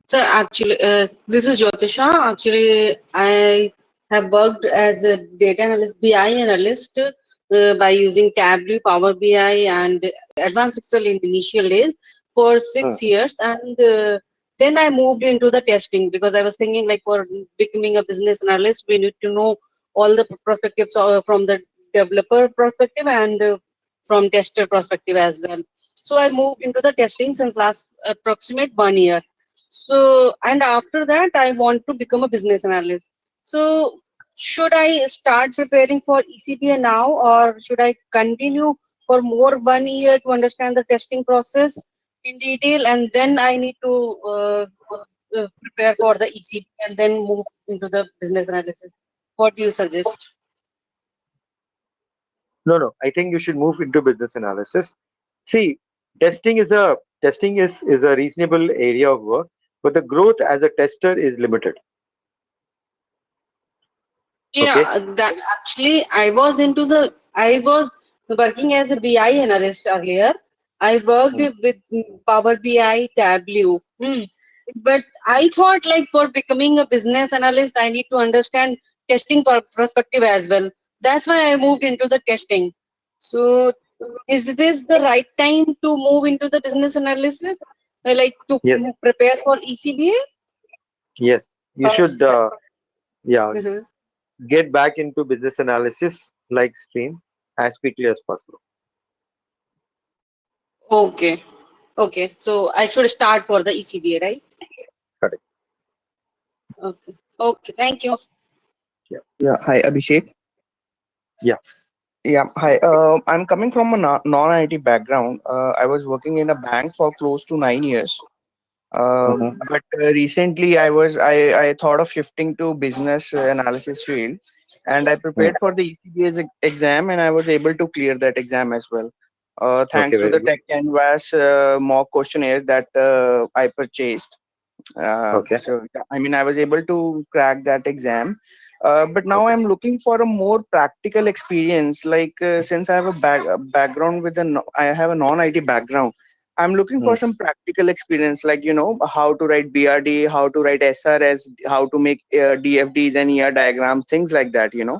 sir, actually, this is Jyotisha. Actually, I have worked as a data analyst, BI analyst, by using Tableau, Power BI, and Advanced Excel in initial days for Hmm, 6 years, and then I moved into the testing because I was thinking like for becoming a business analyst, we need to know all the perspectives from the developer perspective and from tester perspective as well. So I moved into the testing since last approximate 1 year. So, and after that, I want to become a business analyst. So, should I start preparing for ECPA now, or should I continue for more 1 year to understand the testing process in detail, and then I need to prepare for the ECPA and then move into the business analysis? What do you suggest? no, no, I think you should move into business analysis. See, testing is a reasonable area of work, but the growth as a tester is limited. Okay. Yeah, that actually I was working as a BI analyst earlier. I worked Hmm, with Power BI, Tableau. But I thought like for becoming a business analyst, I need to understand testing perspective as well. That's why I moved into the testing. So is this the right time to move into the business analysis? Like to yes, prepare for ECBA? yes. You should, yeah, Uh, get back into business analysis like stream as quickly as possible. Okay. Okay. So I should start for the ECBA, right? Correct. Okay. Okay. Thank you. Yeah. Yeah, hi Abhishek. Yeah. Yeah, hi. I'm coming from a non-IT background. I was working in a bank for close to 9 years. Hmm. But recently, I thought of shifting to business analysis field, and I Hmm. prepared for the ECBS exam, and I was able to clear that exam as well. Okay, Thanks to very the good. Tech Canvas mock questionnaires that I purchased. Okay. So yeah, I mean, I was able to crack that exam. But now Okay. I'm looking for a more practical experience. Like since I have a background with I have a non-IT background. I'm looking Hmm. for some practical experience, like how to write BRD, how to write SRS, how to make DFDs and ER diagrams, things like that. Hmm. Hmm.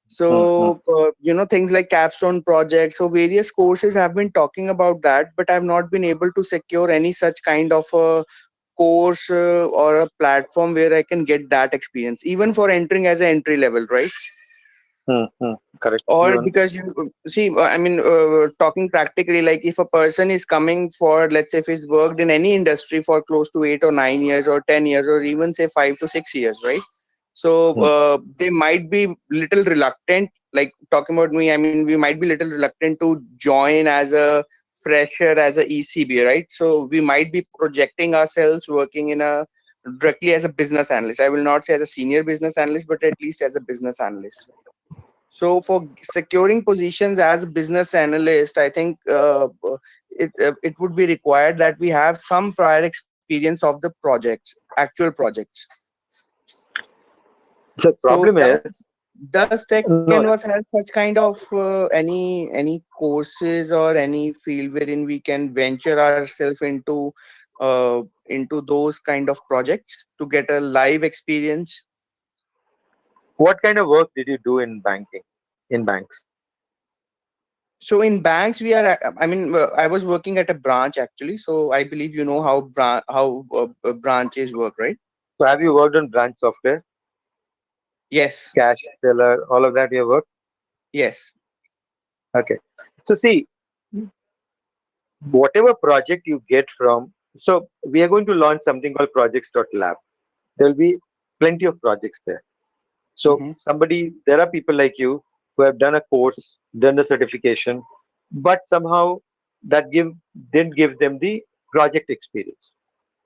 So things like capstone projects. So various courses have been talking about that, but I've not been able to secure any such kind of a course or a platform where I can get that experience, even for entering as an entry level, right? Hmm. Hmm. Correct. Or Even. because you see, I mean, talking practically, like if a person is coming for, let's say, if he's worked in any industry for close to 8 or 9 years or 10 years or even say 5 to 6 years, right? So Hmm. they might be little reluctant, like talking about me, I mean, we might be little reluctant to join as a fresher as a ECB, right? So we might be projecting ourselves working in a directly as a business analyst. I will not say as a senior business analyst, but at least as a business analyst. So for securing positions as a business analyst, I think it would be required that we have some prior experience of the projects, actual projects. The So problem is, does Tech no, Canvas have such kind of any courses or any field wherein we can venture ourselves into those kind of projects to get a live experience? what kind of work did you do in banking, in banks? So in banks, we are. I mean, I was working at a branch actually. So I believe you know how branches work, right? So have you worked on branch software, Yes. cash, teller, all of that you have worked? Yes. Okay. So see, whatever project you get from, so we are going to launch something called projects.lab. There will be plenty of projects there. So Mm-hmm. there are people like you who have done a course, done the certification, but somehow that didn't give them the project experience.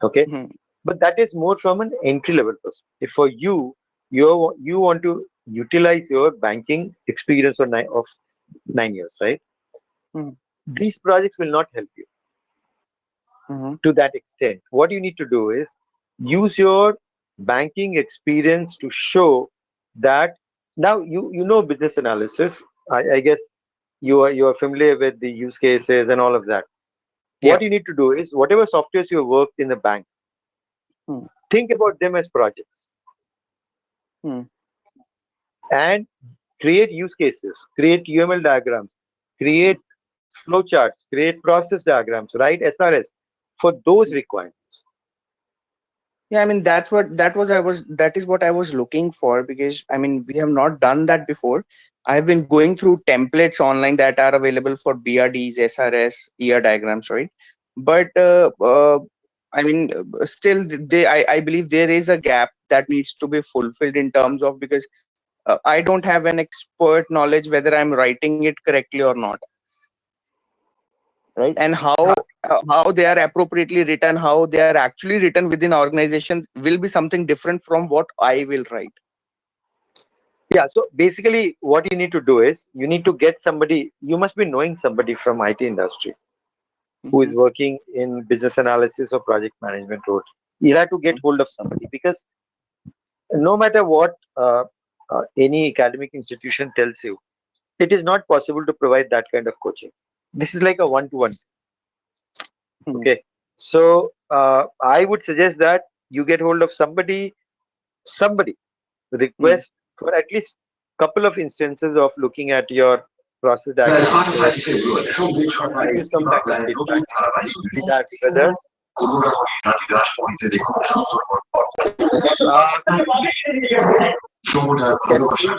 Okay, Mm-hmm. but that is more from an entry level perspective. For you, you want to utilize your banking experience of 9 years, right? These projects will not help you Mm-hmm. to that extent. What you need to do is use your banking experience to show that now you know business analysis. I guess you are familiar with the use cases and all of that. Yeah. What you need to do is whatever softwares you worked in the bank, Mm-hmm. think about them as projects and create use cases, create UML diagrams, create flowcharts, create process diagrams, write SRS for those requirements. Yeah, I mean that is what I was looking for, because I mean we have not done that before. I've been going through templates online that are available for BRDs, SRS, ER diagrams, right? But I mean still I believe there is a gap that needs to be fulfilled in terms of, because I don't have an expert knowledge whether I'm writing it correctly or not, right? And how they are appropriately written, how they are actually written within organizations will be something different from what I will write. Yeah, so basically what you need to do is you need to get somebody, you must be knowing somebody from IT industry who is Mhm. working in business analysis or project management roles. You have to get hold of somebody because no matter what any academic institution tells you, it is not possible to provide that kind of coaching. This is like a one-to-one. Mhm. Okay. So I would suggest that you get hold of somebody Mhm. request for at least couple of instances of looking at your process diagrams so that they can give you some kind of feedback that whether uh, can you please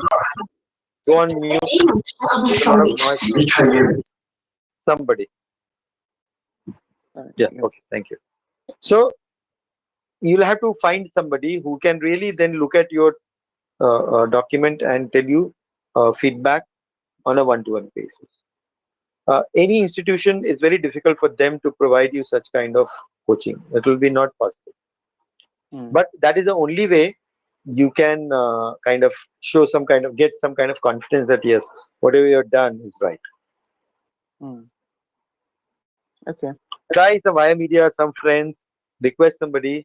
go on mute? There's a lot of noise coming from your end. Somebody. Yeah. Yeah. Okay. Thank you. So you'll have to find somebody who can really then look at your document and tell you feedback on a one-to-one basis. Any institution is very difficult for them to provide you such kind of coaching. It will be not possible. Mhm. But that is the only way you can kind of show some kind of get some kind of confidence that yes, whatever you've done is right. Mhm. Okay. Try some via media, some friends, request somebody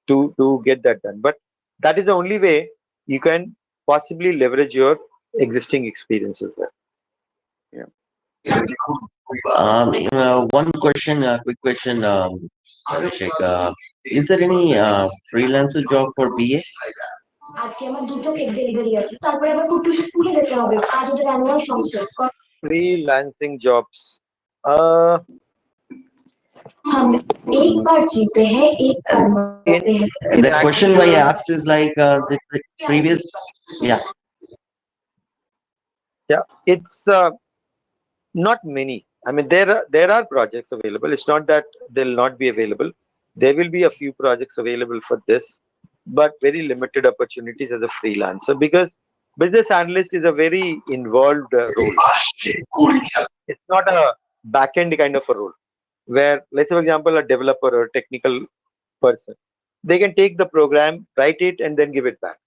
to get that done. But that is the only way you can possibly leverage your existing experience as well. Yeah. One question, quick question, Abhishek. Is there any freelancer job for BA? আজকে আমার দুটো cake delivery আছে তারপরে আবার কুট্টুসে স্কুলে যেতে হবে আজ ওদের annual function Freelancing jobs. Uh, हम एक बार जीते हैं एक बार in मरते हैं in the question I actual, asked is like previous, yeah. yeah, it's not many. I mean, there are projects available. It's not that they'll not be available. There will be a few projects available for this, but very limited opportunities as a freelancer because business analyst is a very involved role. It's not a back end kind of a role where, let's say, for example, a developer or technical person, they can take the program, write it, and then give it back.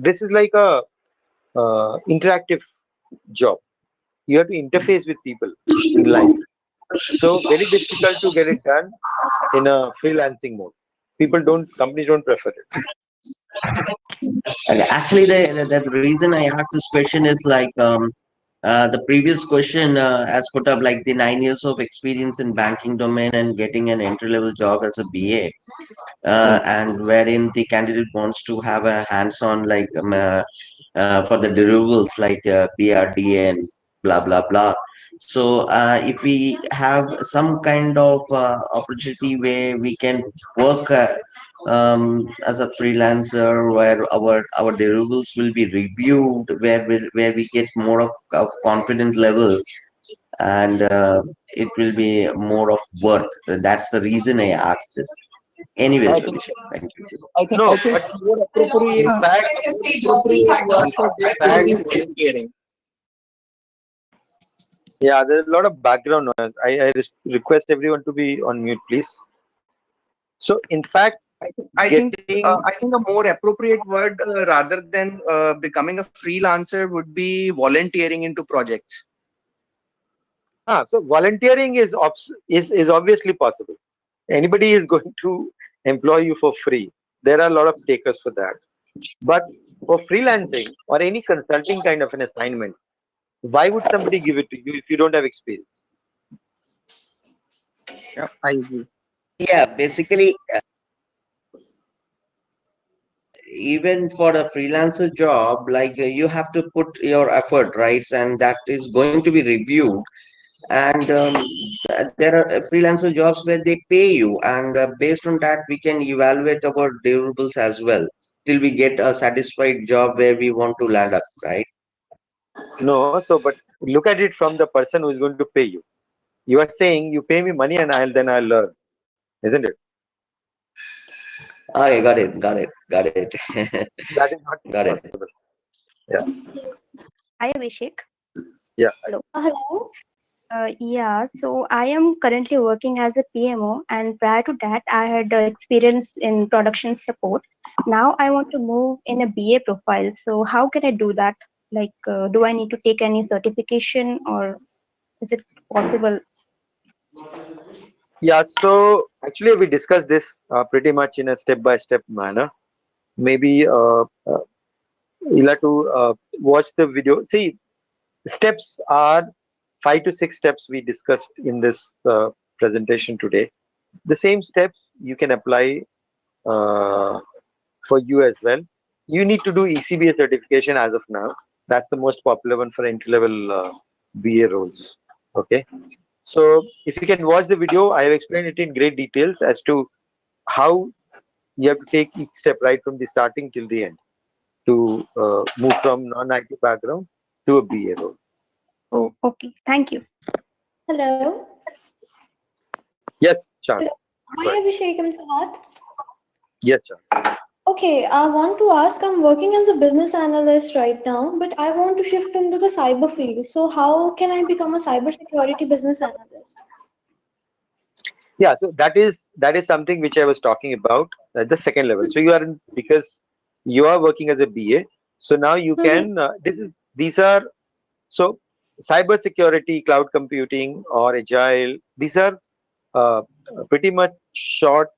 This is like a interactive job. You have to interface with people in life. So very difficult to get it done in a freelancing mode. Companies don't prefer it. Actually, the reason I asked this question is like the previous question has put up like the 9 years of experience in banking domain and getting an entry level job as a BA, Hmm. and wherein the candidate wants to have a hands-on like for the deliverables like BRD and blah blah blah. So if we have some kind of opportunity where we can work as a freelancer, where our deliverables will be reviewed, where we get more of confident level, and it will be more of worth. That's the reason I asked this. I Anyways, think Abhishek, thank you. I No, think but more in appropriate fact, word in for this would fact, be volunteering. yeah, there's a lot of background noise. I request everyone to be on mute, please. So, in fact, getting I think a more appropriate word rather than becoming a freelancer would be volunteering into projects. so volunteering is obviously possible. Anybody is going to employ you for free. There are a lot of takers for that. But for freelancing or any consulting kind of an assignment, why would somebody give it to you if you don't have experience? Yeah, I agree. Yeah, basically, even for a freelancer job, like you have to put your effort, right? And that is going to be reviewed. And there are freelancer jobs where they pay you, and based on that, we can evaluate our deliverables as well till we get a satisfied job where we want to land up, right? No, so but look at it from the person who is going to pay you. You are saying you pay me money and I'll learn, isn't it? Okay, got it. That is not Got it. possible. Yeah, Hi, Abhishek. yeah. Hello. Hello. Yeah, so I am currently working as a PMO, and prior to that, I had experience in production support. Now I want to move in a BA profile. So how can I do that? Like, do I need to take any certification, or is it possible? Yeah, so actually we discussed this pretty much in a step-by-step manner. Maybe you'll have to watch the video. See, steps are 5 to 6 steps we discussed in this presentation today. The same steps you can apply uh, for you as well. You need to do ECBA certification as of now. That's the most popular one for entry-level BA roles. Okay. So if you can watch the video, I have explained it in great details as to how you have to take each step right from the starting till the end to move from non-IT background to a BA role. Oh, okay. Thank you. Hello. Yes, Chan. Hello. Go Hi, ahead. Abhishek and Sahat. Yes, Chan. Okay, I want to ask, I'm working as a business analyst right now, but I want to shift into the cyber field. So how can I become a cybersecurity business analyst? Yeah, so that is something which I was talking about at the second level. So you are in, because you are working as a BA, so now you Mm-hmm. can these are so cyber security, cloud computing, or agile. These are uh, pretty much short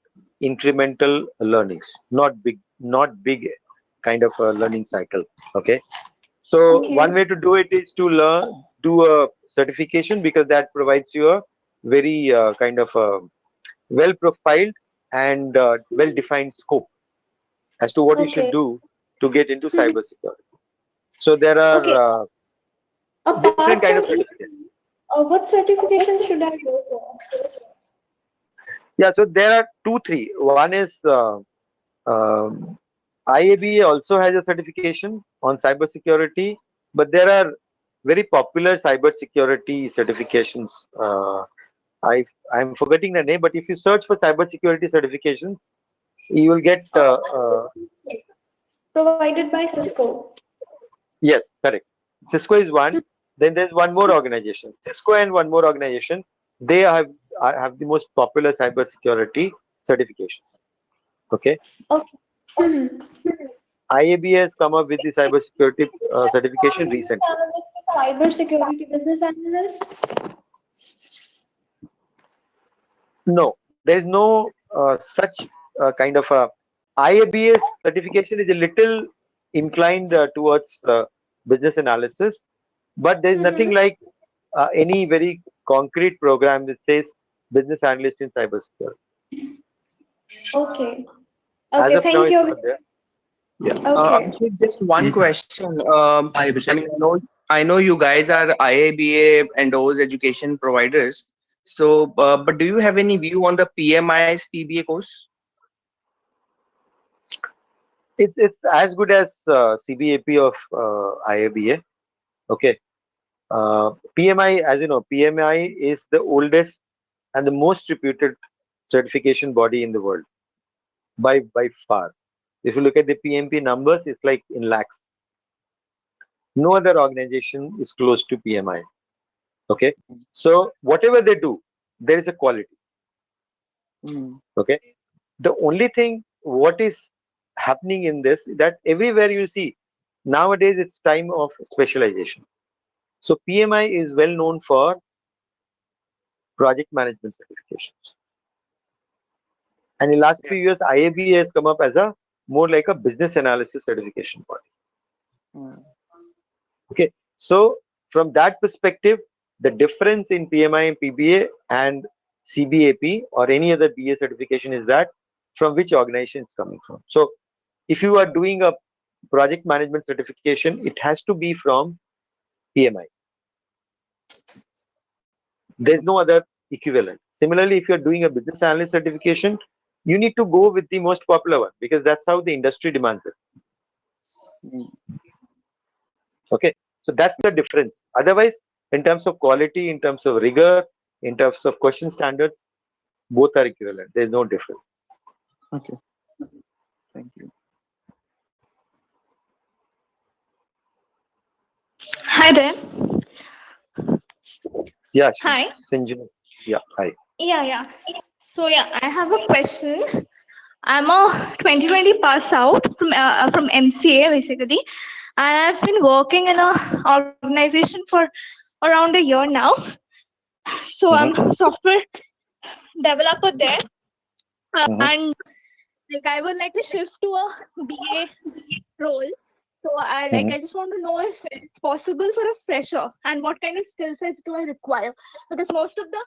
incremental learnings, not big kind of a learning cycle. Okay, so one Okay. way to do it is to do a certification because that provides you a very kind of well profiled and well defined scope as to what you should Okay. do to get into Mhm. cybersecurity. So there are Okay. different Apart kind of from certifications. what certifications should I go for? Yeah, so there are two, three. One is um, IABA also has a certification on cybersecurity, but there are very popular cybersecurity certifications. I I'm forgetting the name, but if you search for cybersecurity certifications, you will get Provided by Cisco. yes, correct. Cisco is one. Then there's one more organization. Cisco and one more organization. They have the most popular cybersecurity certification. Okay. Okay. Mhm. IAB has come up with the cybersecurity From certification business recently. analyst to cybersecurity business analyst. No, there is no such kind of a IABS certification is a little inclined towards business analysis, but there is nothing Mm-hmm. like any very concrete program that says business analyst in cybersecurity. Okay. As Okay. of now, Thank it's you. not there. Yeah. Okay. Abhishek, just one Mhm. question. Hi, I Abhishek. mean, I know you guys are IABA and those education providers. So, but do you have any view on the PMI's PBA course? It's as good as CBAP of IABA. Okay. PMI, as you know, PMI is the oldest and the most reputed certification body in the world by far. If you look at the PMP numbers, it's like in lakhs. No other organization is close to PMI. Okay, so whatever they do, there is a quality. Okay, the only thing what is happening in this that everywhere you see nowadays it's time of specialization. So PMI is well known for project management certifications, and in last few years IAB has come up as a more like a business analysis certification body. Okay, so from that perspective, the difference in PMI and PBA and CBAP or any other BA certification is that from which organization it's coming from. So if you are doing a project management certification, it has to be from PMI. There's no other equivalent. Similarly, if you're doing a business analyst certification, you need to go with the most popular one because that's how the industry demands it. Okay, so that's the difference. Otherwise, in terms of quality, in terms of rigor, in terms of question standards, both are equivalent. There's no difference. Okay. Thank you. Hi there. Yeah, Hi. Sinjin. Yeah, hi. Yeah. So yeah, I have a question. I'm a 2020 pass out from MCA basically, and I've been working in a organization for around a year now. So I'm a software developer there, and like I would like to shift to a BA role. So I just want to know if it's possible for a fresher and what kind of skill sets do I require, because most of the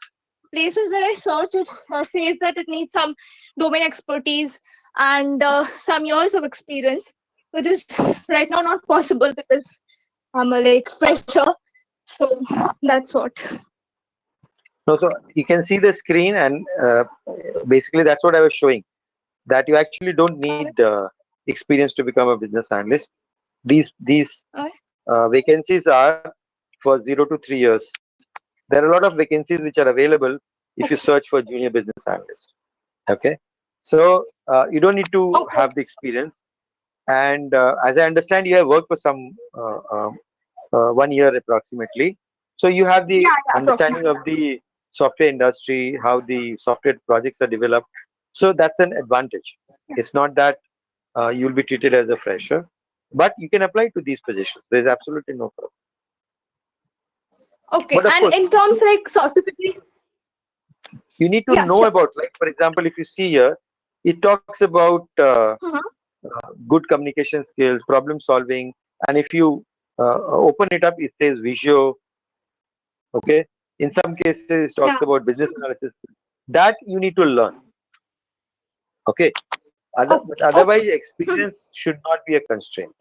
places that I search it says that it needs some domain expertise and some years of experience, which is right now not possible because I'm a like fresher. So that's what. No, so you can see the screen, and basically that's what I was showing. That you actually don't need experience to become a business analyst. These vacancies are for 0 to 3 years. There are a lot of vacancies which are available if you search for junior business analyst. Okay, so you don't need to have the experience. And as I understand, you have worked for some 1 year approximately. So you have the understanding of the software industry, how the software projects are developed. So that's an advantage. It's not that you'll be treated as a fresher, but you can apply to these positions. There's absolutely no problem. Okay, But of and course, in terms like certificate, you need to know about, like, for example, if you see here, it talks about good communication skills, problem solving, and if you open it up, it says Visio. Okay, in some cases, it talks about business analysis. That you need to learn. Okay, but otherwise, experience should not be a constraint.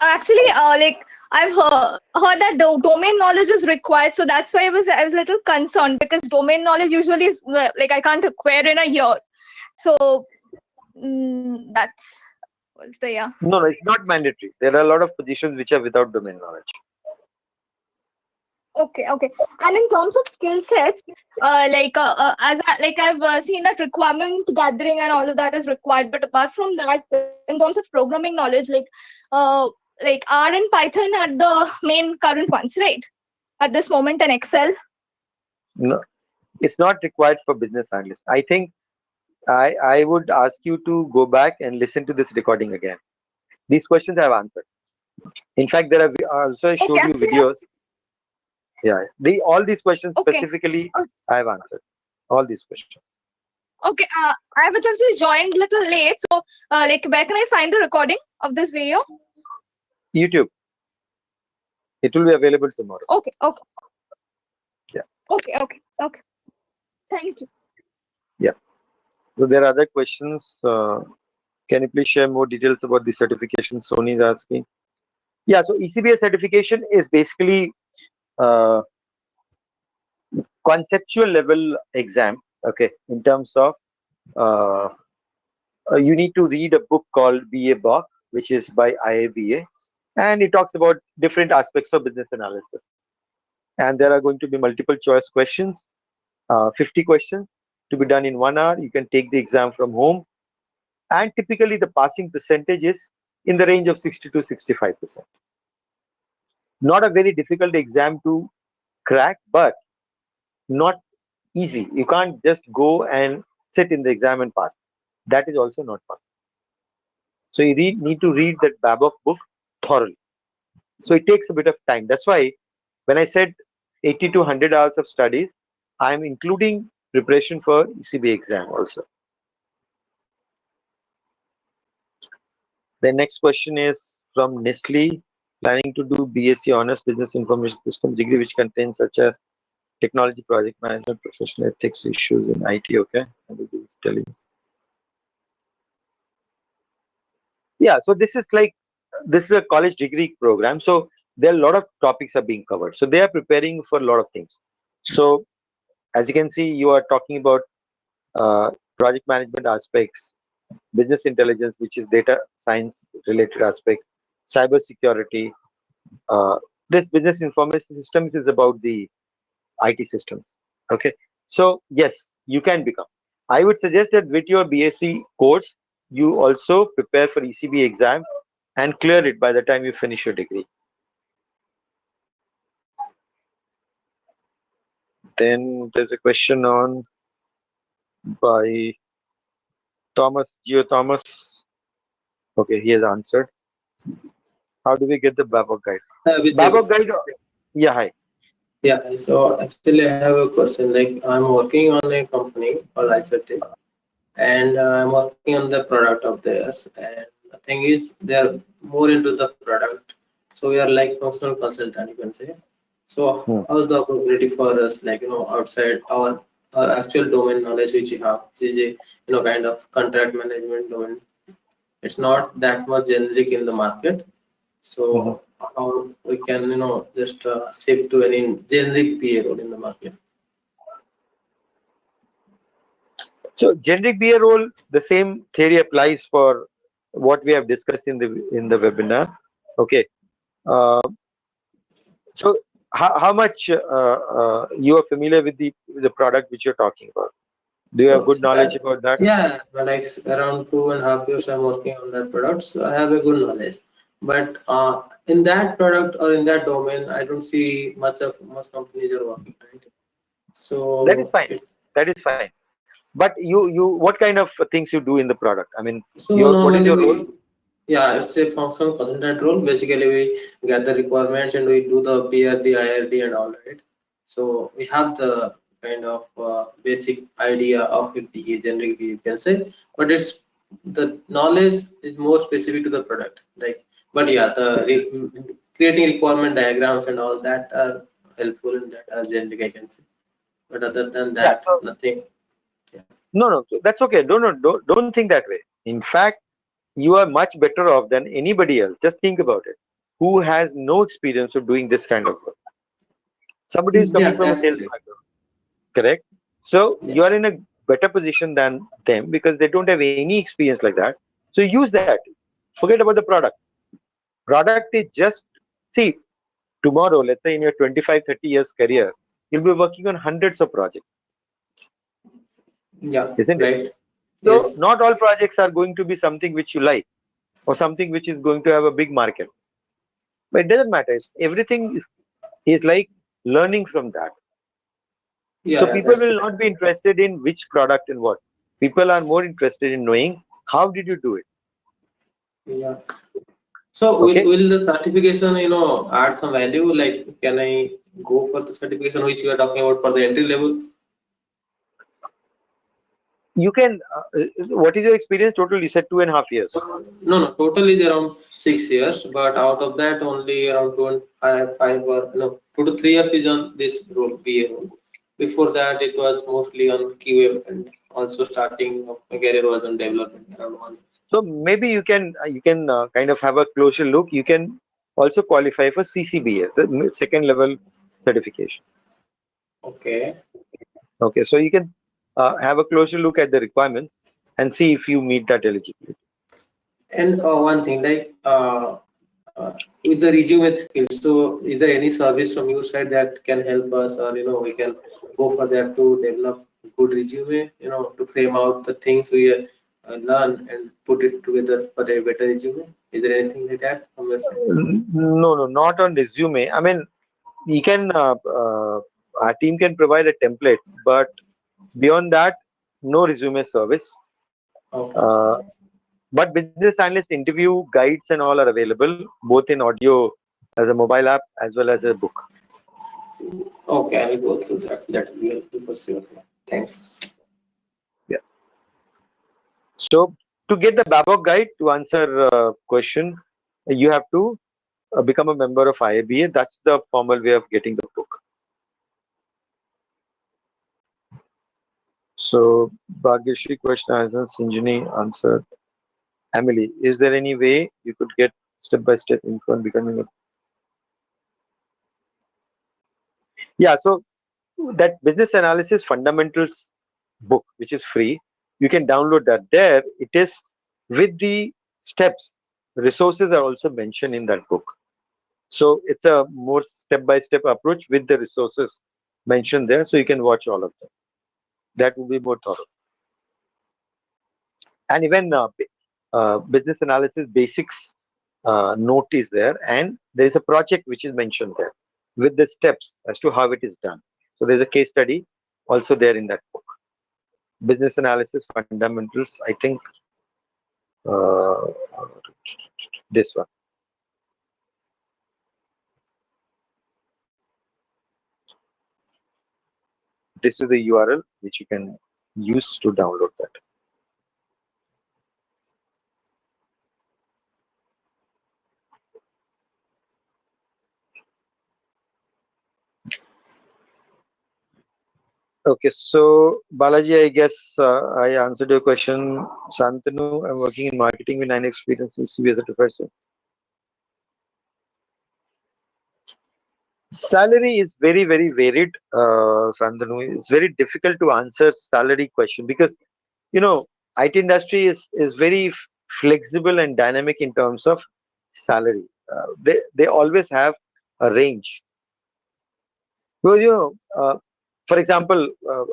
actually, like I've heard that domain knowledge is required, so that's why I was a little concerned because domain knowledge usually is like I can't acquire in a year. So that's what's the No, it's not mandatory. There are a lot of positions which are without domain knowledge. Okay. And in terms of skill sets, I've seen that requirement gathering and all of that is required. But apart from that, in terms of programming knowledge, like R and Python are the main current ones, right? At this moment, and Excel. No, it's not required for business analysts. I think I would ask you to go back and listen to this recording again. These questions I have answered. In fact, there are also I showed you videos. Yeah, all these questions specifically I have answered. All these questions. Okay, I have actually joined a little late, so like where can I find the recording of this video? YouTube. It will be available tomorrow. Okay. Yeah. Okay. Thank you. Yeah. So there are other questions. Can you please share more details about the certification Sony is asking? Yeah, so ECBA certification is basically conceptual level exam. Okay, in terms of you need to read a book called BA Bock, which is by IABA, and it talks about different aspects of business analysis. And there are going to be multiple choice questions, 50 questions to be done in 1 hour. You can take the exam from home, and typically the passing percentage is in the range of 60 to 65%. Not a very difficult exam to crack, but not easy. You can't just go and sit in the exam and pass. That is also not fun. So you need to read that Babok book thoroughly. So it takes a bit of time. That's why when I said 80 to 100 hours of studies, I'm including preparation for ECB exam also. The next question is from Nestle, planning to do BSc Honors Business Information Systems degree, which contains such as technology, project management, professional ethics issues in IT. Okay, I will be telling. Yeah, so this is a college degree program. So there are a lot of topics are being covered. So they are preparing for a lot of things. So as you can see, you are talking about project management aspects, business intelligence, which is data science related aspect, cyber security. Uh, this business information systems is about the IT systems. Okay, so yes, you can become. I would suggest that with your BSc course, you also prepare for ECB exam and clear it by the time you finish your degree. Then there's a question on by Thomas Geo Thomas. Okay, he has answered. How do we get the Babok guide? Babok guide. Yeah, hi. Yeah, so actually I have a question. Like I'm working on a company called Icertis, and I'm working on the product of theirs. And the thing is, they're more into the product, so we are like functional consultant, you can say. So how's the opportunity for us, like outside our actual domain knowledge which we have, which is a kind of contract management domain. It's not that much generic in the market. So how we can just shift to any generic PA role in the market? So generic BA role, the same theory applies for what we have discussed in the webinar. Okay. Uh, so how much you are familiar with the product which you're talking about? Do you have So good knowledge about that? yeah, but like around 2.5 years I'm working on that product, so I have a good knowledge. But in that product or in that domain, I don't see much companies are working, right? That is So fine. it's That is fine. But you what kind of things you do in the product? I mean, so what is normally your role? yeah, it's a functional consultant role. Basically, we gather requirements and we do the PRD, IRD, and all, right? So we have the kind of basic idea of a PE, generic PE, you can say, but it's the knowledge is more specific to the product. Like, but yeah, creating requirement diagrams and all that are helpful in that as generic, I can say. But other than Yeah. that, So, nothing. Yeah. no, that's okay. Don't think that way. In fact, you are much better off than anybody else. Just think about it. Who has no experience of doing this kind of work? Somebody is Yeah, coming from a that's sales correct. background, correct? So Yeah. you are in a better position than them because they don't have any experience like that. So use that. Forget about the product. Product is just, see, tomorrow, let's say in your 25, 30 years career, you'll be working on hundreds of projects, Yeah, isn't it? right. So Yes. not all projects are going to be something which you like or something which is going to have a big market. But it doesn't matter. Is like learning from that. Yeah, So yeah, people that's will correct. not be interested in which product and what. People are more interested in knowing how did you do it. Yeah. So Okay. will the certification, add some value? Like, can I go for the certification which you are talking about for the entry level? You can. What is your experience total? You said 2.5 years. No, no. Total is around 6 years, but out of that, only around 2 and 5 or no, 2 to 3 years is on this role, PA role. Before that, it was mostly on QA, and also starting of my career was on development around 1 year. So maybe you can kind of have a closer look. You can also qualify for CCBA, the second level certification. Okay. Okay. So you can have a closer look at the requirements and see if you meet that eligibility. And one thing, like with the resume skills. So, is there any service from your side that can help us, or we can go for that to develop good resume? To frame out the things we learn and put it together for a better resume. Is there anything like that from your side? No, no, not on resume. I mean, we can, our team can provide a template, but beyond that, no resume service. Okay. Uh, but business analyst interview guides and all are available both in audio as a mobile app as well as a book. Okay, I will go through that. That will be helpful for sure. Thanks. Yeah. So to get the Babok guide to answer question, you have to become a member of IABA. That's the formal way of getting the book. So Bhagyashri question answer, Sinjini answered. Emily, is there any way you could get step by step info on becoming a yeah, so that business analysis fundamentals book, which is free, you can download that. There it is with the steps. Resources are also mentioned in that book. So it's a more step-by-step approach with the resources mentioned there. So you can watch all of them. That will be more thorough. And even business analysis basics note is there, and there is a project which is mentioned there with the steps as to how it is done. So there's a case study also there in that book. Business analysis fundamentals. I think uh, this one. This is the URL which you can use to download that. Okay, so Balaji, I guess I answered your question. Santanu, I'm working in marketing with 9 experience in CV as a professor. Salary is very, very varied, Santanu. It's very difficult to answer salary question because you know IT industry is very flexible and dynamic in terms of salary. They always have a range. Well, for example,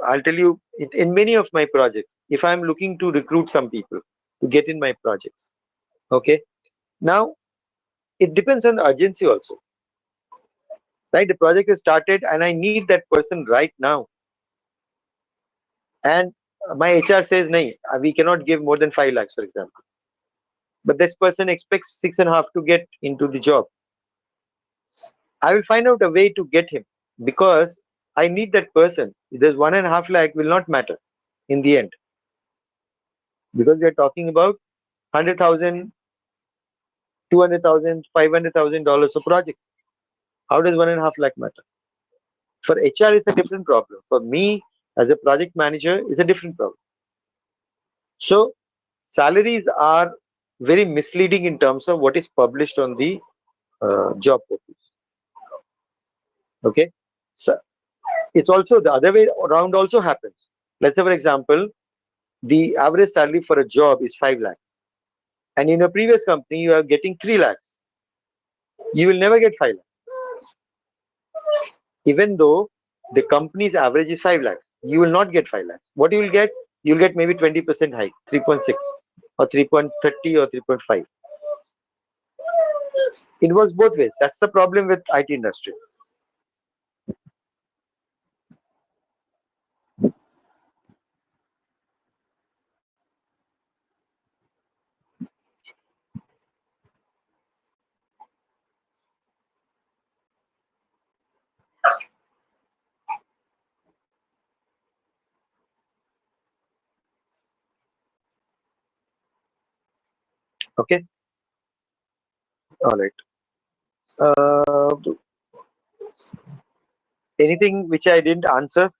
I'll tell you in many of my projects, if I'm looking to recruit some people to get in my projects, okay, now it depends on the urgency also, right? The project is started and I need that person right now, and my HR says, "Nahi, we cannot give more than 5 lakhs, for example." But this person expects 6.5 to get into the job. I will find out a way to get him because I need that person. There's 1.5 lakh will not matter in the end because we are talking about 100,000, 200,000, $500,000 a project. How does 1.5 lakh matter? For HR, it's a different problem. For me, as a project manager, it's a different problem. So, salaries are very misleading in terms of what is published on the job portals. Okay, so it's also the other way around also happens. Let's say, for example, the average salary for a job is 5 lakhs, and in a previous company you are getting 3 lakhs. You will never get 5 lakhs, even though the company's average is 5 lakhs. You will not get 5 lakhs. What you will get? You'll get maybe 20% hike, 3.6 or 3.30 or 3.5. It works both ways. That's the problem with IT industry. Okay, all right. Anything which I didn't answer?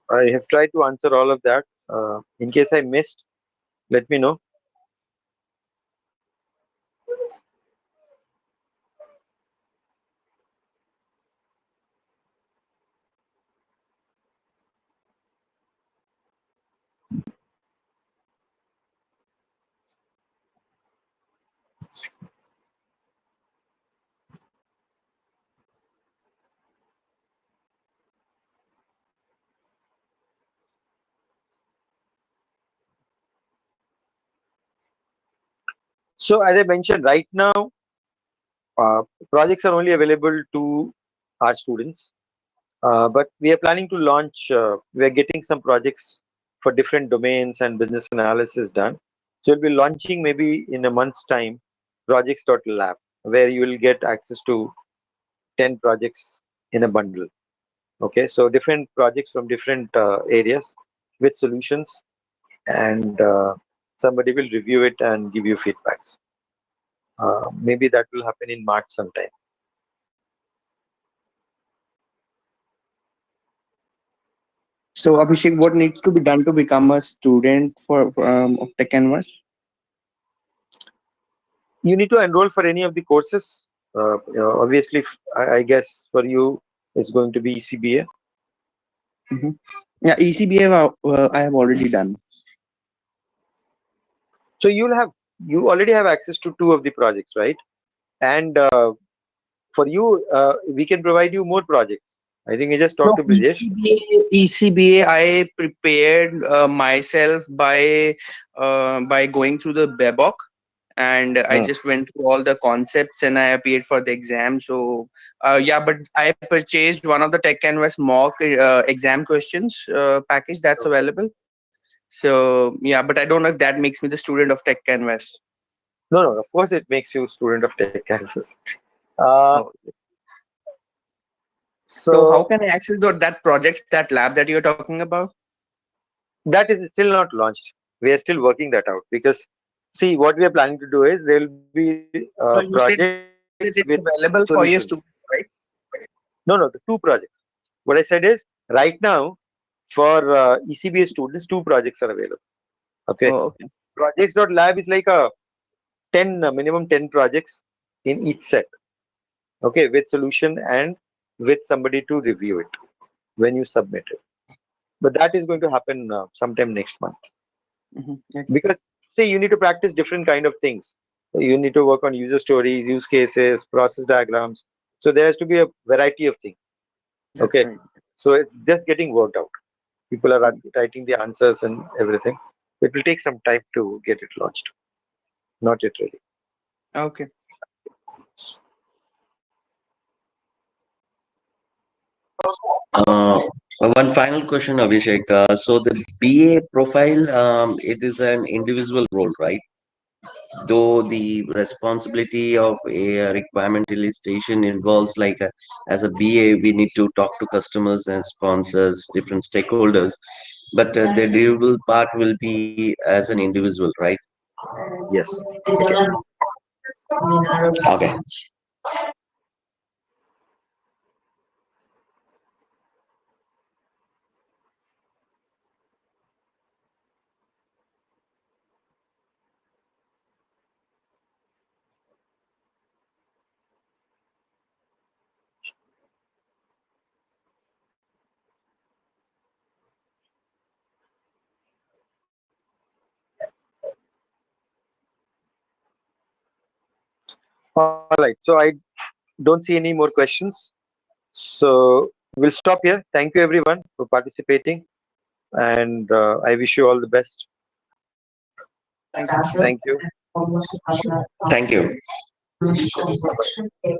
I have tried to answer all of that. In case I missed, let me know. So as I mentioned, right now uh, projects are only available to our students, but we are planning to launch. We are getting some projects for different domains and business analysis done. So we'll be launching maybe in a month's time projects.lab, where you will get access to 10 projects in a bundle. Okay, so different projects from different areas with solutions, and somebody will review it and give you feedbacks. Maybe that will happen in March sometime. So Abhishek, what needs to be done to become a student of Tech Canvas? You need to enroll for any of the courses. Obviously, I guess for you, it's going to be ECBA. Hmm. Yeah, ECBA I have already done. So you already have access to two of the projects, right? And for you, we can provide you more projects. I think I just No, talked to Brijesh. ECBA, I prepared myself by going through the BEBOK, and I Hmm. just went through all the concepts and I appeared for the exam. So yeah, but I purchased one of the Tech Canvas mock exam questions package that's available. So yeah, but I don't know if that makes me the student of Tech Canvas. No, no, of course it makes you student of Tech Campus. Uh, Oh, so how so can I access that projects, that lab that you're talking about? that is still not launched. We are still working that out because see what we are planning to do is there will be No, you projects said with it's solutions. available for your students, right? No, no, the two projects. What I said is right now for ECBA students, two projects are available. Okay, Oh, okay. projects.lab is like a 10 minimum 10 projects in each set. Okay, with solution and with somebody to review it when you submit it. But that is going to happen sometime next month Okay. because see you need to practice different kind of things. You need to work on user stories, use cases, process diagrams. So there has to be a variety of things. That's Okay, right. so it's just getting worked out. People are writing the answers and everything. It will take some time to get it launched. Not yet ready. Okay. Uh, One final question, Abhishek. So the BA profile, it is an individual role, right? Though the responsibility of a requirement illustration involves like as a BA, we need to talk to customers and sponsors, different stakeholders, but the deliverable part will be as an individual, right? Yes. Okay. All right. So I don't see any more questions. So we'll stop here. Thank you everyone for participating, and I wish you all the best. Thanks, Abhishek. Thank you. Thank you. Bye bye.